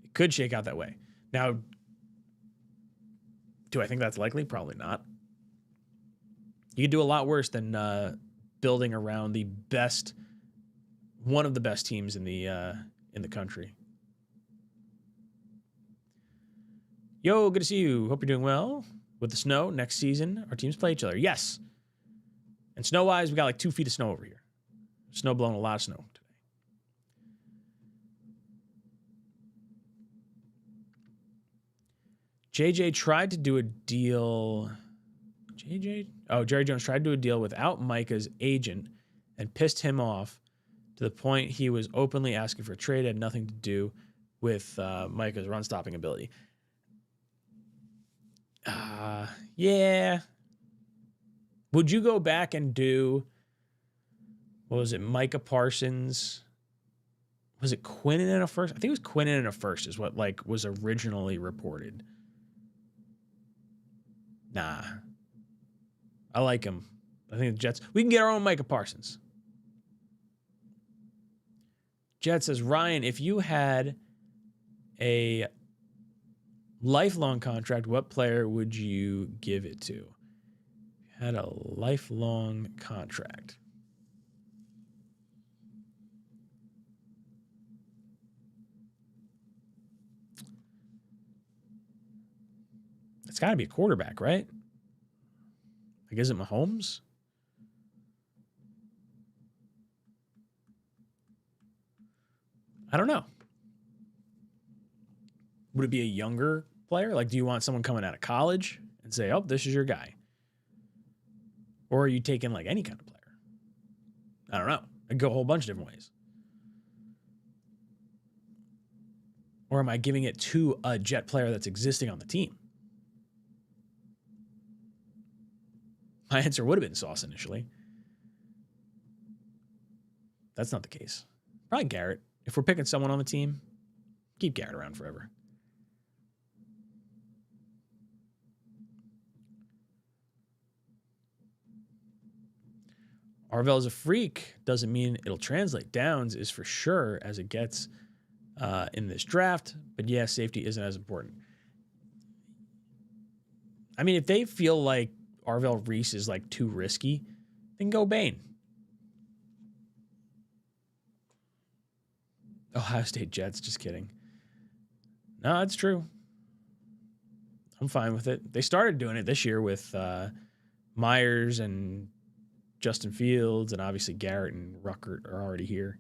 it could shake out that way. Now, do I think that's likely? Probably not. You could do a lot worse than building around one of the best teams in the country. Yo, good to see you. Hope you're doing well. With the snow, next season, our teams play each other. Yes. And snow-wise, we got like 2 feet of snow over here. Snow blowing, a lot of snow today. JJ tried to do a deal. Jerry Jones tried to do a deal without Micah's agent and pissed him off to the point he was openly asking for a trade. It had nothing to do with Micah's run-stopping ability. Yeah. Would you go back and do, what was it, Micah Parsons? Was it Quinnen in a first? I think it was Quinnen in a first is what like was originally reported. Nah. I like him. I think the Jets, we can get our own Micah Parsons. Jet says, Ryan, if you had a lifelong contract, what player would you give it to? Had a lifelong contract. It's got to be a quarterback, right? Like, is it Mahomes? I don't know. Would it be a younger player? Like, do you want someone coming out of college and say, oh, this is your guy? Or are you taking, like, any kind of player? I don't know. I could go a whole bunch of different ways. Or am I giving it to a Jet player that's existing on the team? My answer would have been Sauce initially. That's not the case. Probably Garrett. If we're picking someone on the team, keep Garrett around forever. Arvell is a freak. Doesn't mean it'll translate. Downs is for sure as it gets in this draft. But yeah, safety isn't as important. I mean, if they feel like Arvell Reese is like too risky, then go Bain. Ohio State Jets. Just kidding. No, it's true. I'm fine with it. They started doing it this year with Myers and Justin Fields, and obviously Garrett and Ruckert are already here.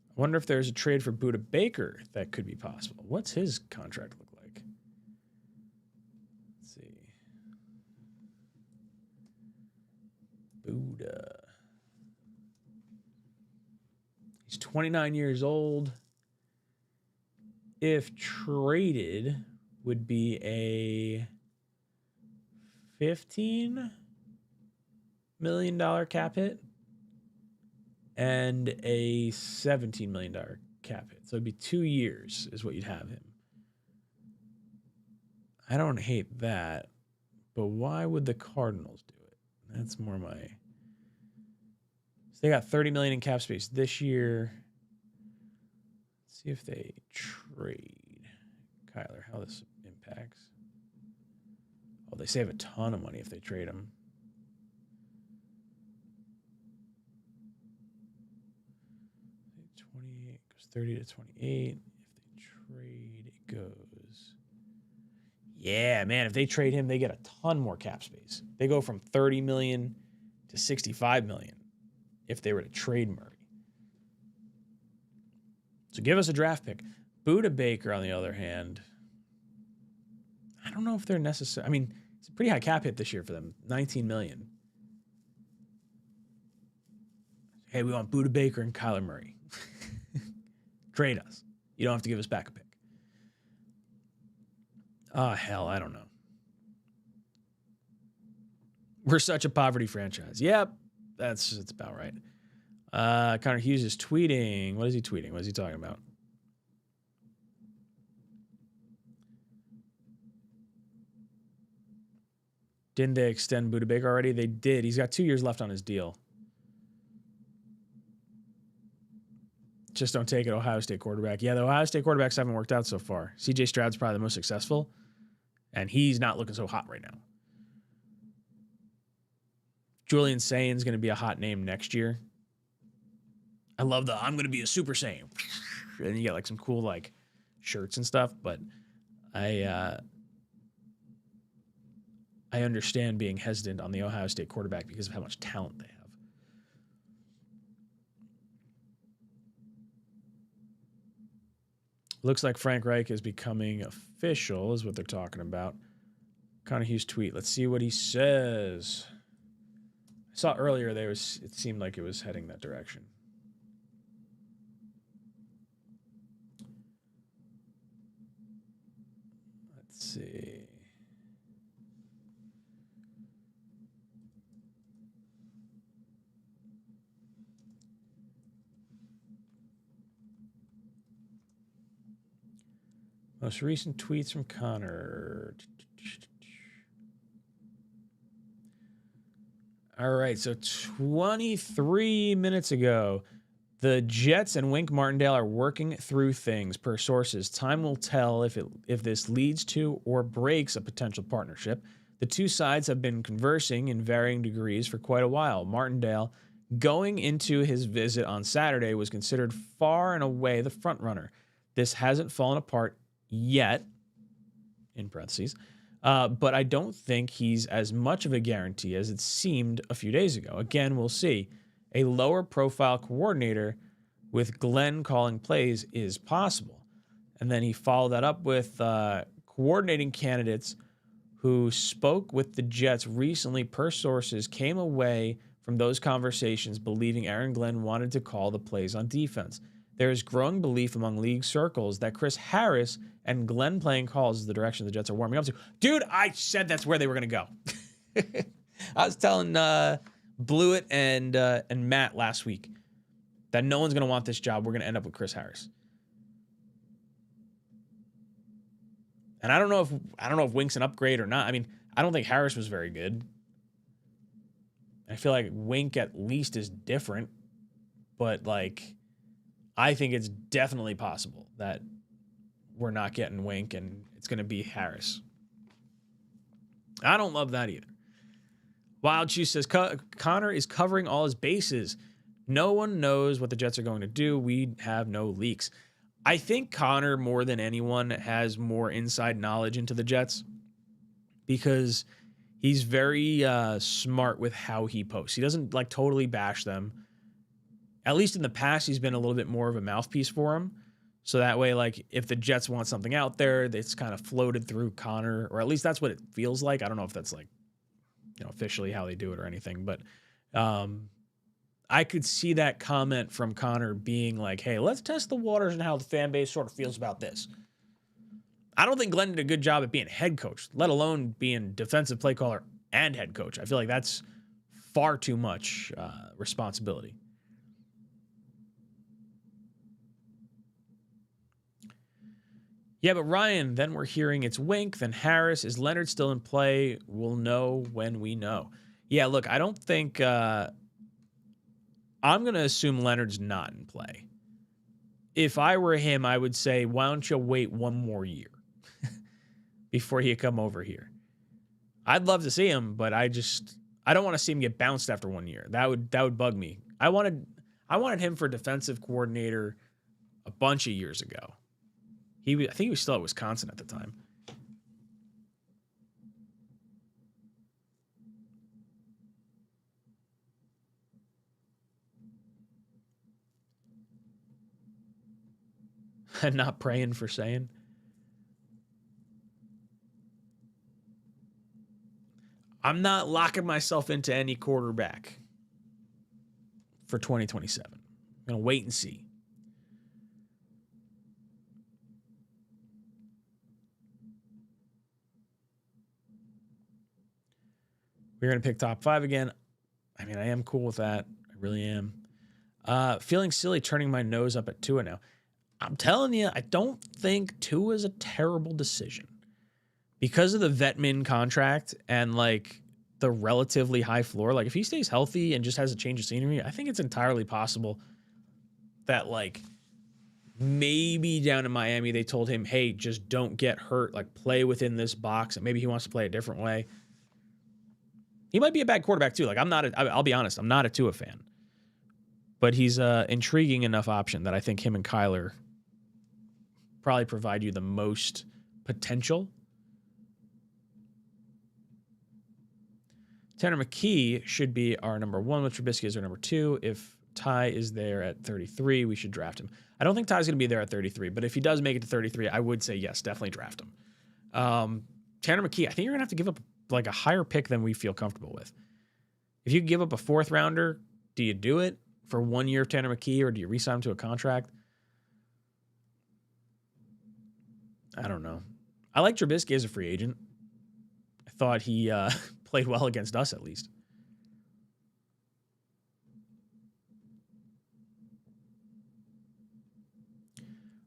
I wonder if there's a trade for Budda Baker that could be possible. What's his contract look like? Let's see. Budda. He's 29 years old. If traded, would be a $15 million cap hit and a $17 million cap hit. So it'd be 2 years is what you'd have him. I don't hate that, but why would the Cardinals do it? That's more my... So they got $30 million in cap space this year. Let's see if they trade Kyler, how this impacts. Oh, they save a ton of money if they trade him. 28 goes 30 to 28. If they trade, it goes. Yeah, man, if they trade him, they get a ton more cap space. They go from 30 million to 65 million if they were to trade Murray. So give us a draft pick. Budda Baker, on the other hand, I don't know if they're necessary. I mean, it's a pretty high cap hit this year for them, 19 million. Hey, we want Budda Baker and Kyler Murray. Trade us. You don't have to give us back a pick. Oh, hell, I don't know. We're such a poverty franchise. Yep, that's about right. Connor Hughes is tweeting. What is he tweeting? What is he talking about? Didn't they extend Budda Baker already? They did. He's got 2 years left on his deal. Just don't take it, Ohio State quarterback. Yeah, the Ohio State quarterbacks haven't worked out so far. CJ Stroud's probably the most successful, and he's not looking so hot right now. Julian Saiyin's going to be a hot name next year. I love the I'm going to be a Super Saiyan. And you get like some cool like shirts and stuff, but I understand being hesitant on the Ohio State quarterback because of how much talent they have. Looks like Frank Reich is becoming official, is what they're talking about. Connor Hughes tweet. Let's see what he says. I saw earlier it seemed like it was heading that direction. Let's see. Most recent tweets from Connor. All right, so 23 minutes ago, the Jets and Wink Martindale are working through things per sources. Time will tell if this leads to or breaks a potential partnership. The two sides have been conversing in varying degrees for quite a while. Martindale, going into his visit on Saturday, was considered far and away the front runner. This hasn't fallen apart yet, in parentheses, but I don't think he's as much of a guarantee as it seemed a few days ago. Again, we'll see. A lower profile coordinator with Glenn calling plays is possible. And then he followed that up with coordinating candidates who spoke with the Jets recently, per sources, came away from those conversations believing Aaron Glenn wanted to call the plays on defense. There is growing belief among league circles that Chris Harris and Glenn playing calls is the direction the Jets are warming up to. Dude, I said that's where they were going to go. I was telling Blewett and Matt last week that no one's going to want this job. We're going to end up with Chris Harris. And I don't know if Wink's an upgrade or not. I mean, I don't think Harris was very good. I feel like Wink at least is different, but like, I think it's definitely possible that we're not getting Wink and it's going to be Harris. I don't love that either. Wild Shoe says, Connor is covering all his bases. No one knows what the Jets are going to do. We have no leaks. I think Connor, more than anyone, has more inside knowledge into the Jets because he's very smart with how he posts. He doesn't like totally bash them. At least in the past, he's been a little bit more of a mouthpiece for him. So that way, like, if the Jets want something out there, it's kind of floated through Connor, or at least that's what it feels like. I don't know if that's like, officially how they do it or anything, but I could see that comment from Connor being like, hey, let's test the waters and how the fan base sort of feels about this. I don't think Glenn did a good job at being head coach, let alone being defensive play caller and head coach. I feel like that's far too much responsibility. Yeah, but Ryan, then we're hearing it's Wink, then Harris. Is Leonard still in play? We'll know when we know. Yeah, look, I don't think... I'm going to assume Leonard's not in play. If I were him, I would say, why don't you wait one more year before you come over here? I'd love to see him, but I don't want to see him get bounced after 1 year. That would bug me. I wanted him for defensive coordinator a bunch of years ago. I think he was still at Wisconsin at the time. And not praying for saying. I'm not locking myself into any quarterback for 2027. I'm going to wait and see. We're going to pick top 5 again. I mean, I am cool with that. I really am. Feeling silly turning my nose up at Tua now. I'm telling you, I don't think Tua is a terrible decision. Because of the Vetman contract and, like, the relatively high floor, like, if he stays healthy and just has a change of scenery, I think it's entirely possible that, like, maybe down in Miami they told him, hey, just don't get hurt. Like, play within this box. And maybe he wants to play a different way. He might be a bad quarterback too. Like I'll be honest, I'm not a Tua fan, but he's an intriguing enough option that I think him and Kyler probably provide you the most potential. Tanner McKee should be our number 1, with Trubisky as our number 2. If Ty is there at 33, we should draft him. I don't think Ty's going to be there at 33, but if he does make it to 33, I would say yes, definitely draft him. Tanner McKee, I think you're going to have to give up like a higher pick than we feel comfortable with. If you give up a 4th rounder, do you do it for 1 year of Tanner McKee, or do you re-sign him to a contract? I don't know. I like Trubisky as a free agent. I thought he played well against us at least.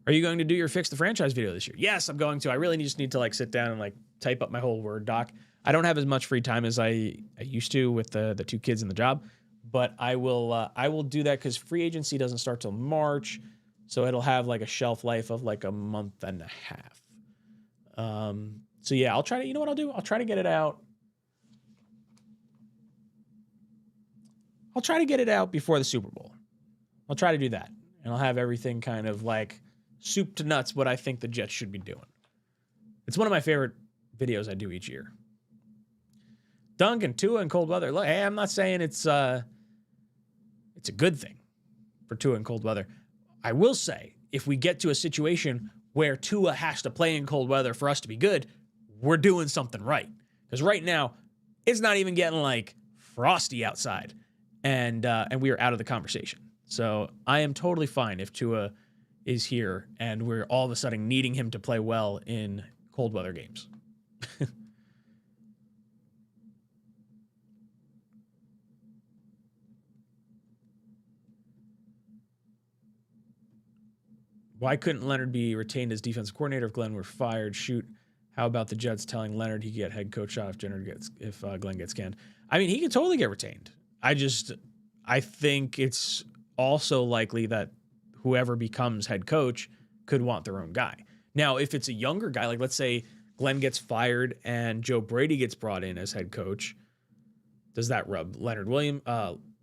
Are you going to do your Fix the Franchise video this year? Yes, I'm going to. I really just need to like sit down and like type up my whole Word doc. I don't have as much free time as I used to with the 2 kids in the job, but I will do that because free agency doesn't start till March, so it'll have like a shelf life of like a month and a half. So yeah, I'll try to. You know what I'll do? I'll try to get it out. I'll try to get it out before the Super Bowl. I'll try to do that, and I'll have everything kind of like soup to nuts what I think the Jets should be doing. It's one of my favorite videos I do each year. Duncan, Tua in cold weather. Look, hey, I'm not saying it's a good thing for Tua in cold weather. I will say, if we get to a situation where Tua has to play in cold weather for us to be good, we're doing something right. Because right now, it's not even getting like frosty outside, and we are out of the conversation. So I am totally fine if Tua is here and we're all of a sudden needing him to play well in cold weather games. Why couldn't Leonard be retained as defensive coordinator if Glenn were fired? Shoot, how about the Jets telling Leonard he could get head coach shot if Glenn gets canned? I mean, he could totally get retained. I think it's also likely that whoever becomes head coach could want their own guy. Now, if it's a younger guy, like let's say Glenn gets fired and Joe Brady gets brought in as head coach, does that rub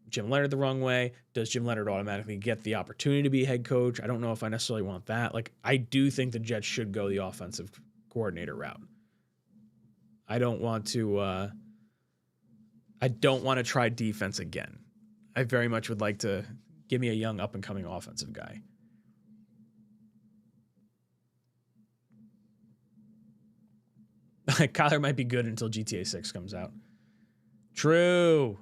Jim Leonard the wrong way? Does Jim Leonard automatically get the opportunity to be head coach? I don't know if I necessarily want that. Like, I do think the Jets should go the offensive coordinator route. I don't want to try defense again. I very much would like to give me a young up-and-coming offensive guy. Kyler might be good until GTA 6 comes out. True.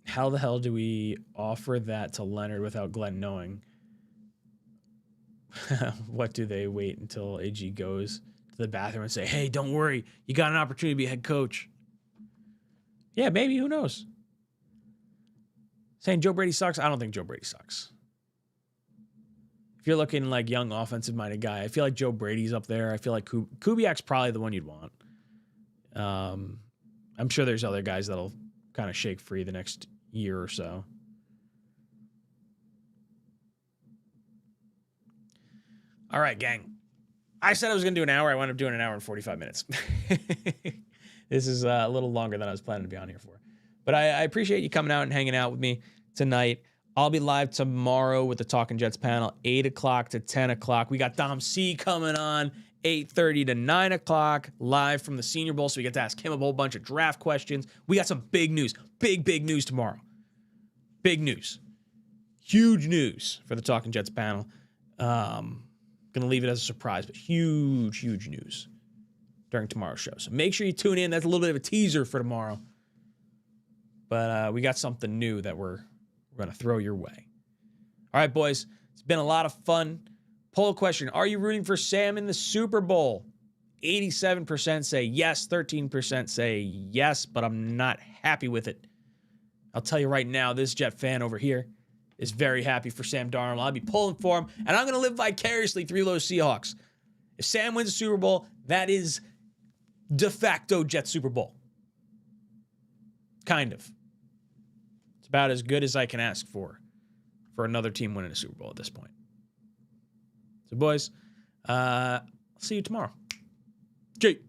How the hell do we offer that to Leonard without Glenn knowing? What do they wait until AG goes to the bathroom and say, hey, don't worry, you got an opportunity to be head coach? Yeah, maybe. Who knows? Saying Joe Brady sucks? I don't think Joe Brady sucks. If you're looking like young offensive-minded guy, I feel like Joe Brady's up there. I feel like Kubiak's probably the one you'd want. I'm sure there's other guys that'll kind of shake free the next year or so. All right, gang. I said I was going to do an hour. I wound up doing an hour and 45 minutes. This is a little longer than I was planning to be on here for. But I appreciate you coming out and hanging out with me tonight. I'll be live tomorrow with the Talking Jets panel, 8 o'clock to 10 o'clock. We got Dom C coming on, 8:30 to 9 o'clock, live from the Senior Bowl, so we get to ask him a whole bunch of draft questions. We got some big news. Big news tomorrow. Big news. Huge news for the Talking Jets panel. Going to leave it as a surprise, but huge news during tomorrow's show. So make sure you tune in. That's a little bit of a teaser for tomorrow. But we got something new that we're going to throw your way. All right, boys. It's been a lot of fun. Poll question. Are you rooting for Sam in the Super Bowl? 87% say yes. 13% say yes, but I'm not happy with it. I'll tell you right now, this Jet fan over here is very happy for Sam Darnold. I'll be pulling for him, and I'm going to live vicariously through those Seahawks. If Sam wins the Super Bowl, that is de facto Jet Super Bowl. Kind of. It's about as good as I can ask for another team winning a Super Bowl at this point. So, boys, I'll see you tomorrow. Jet.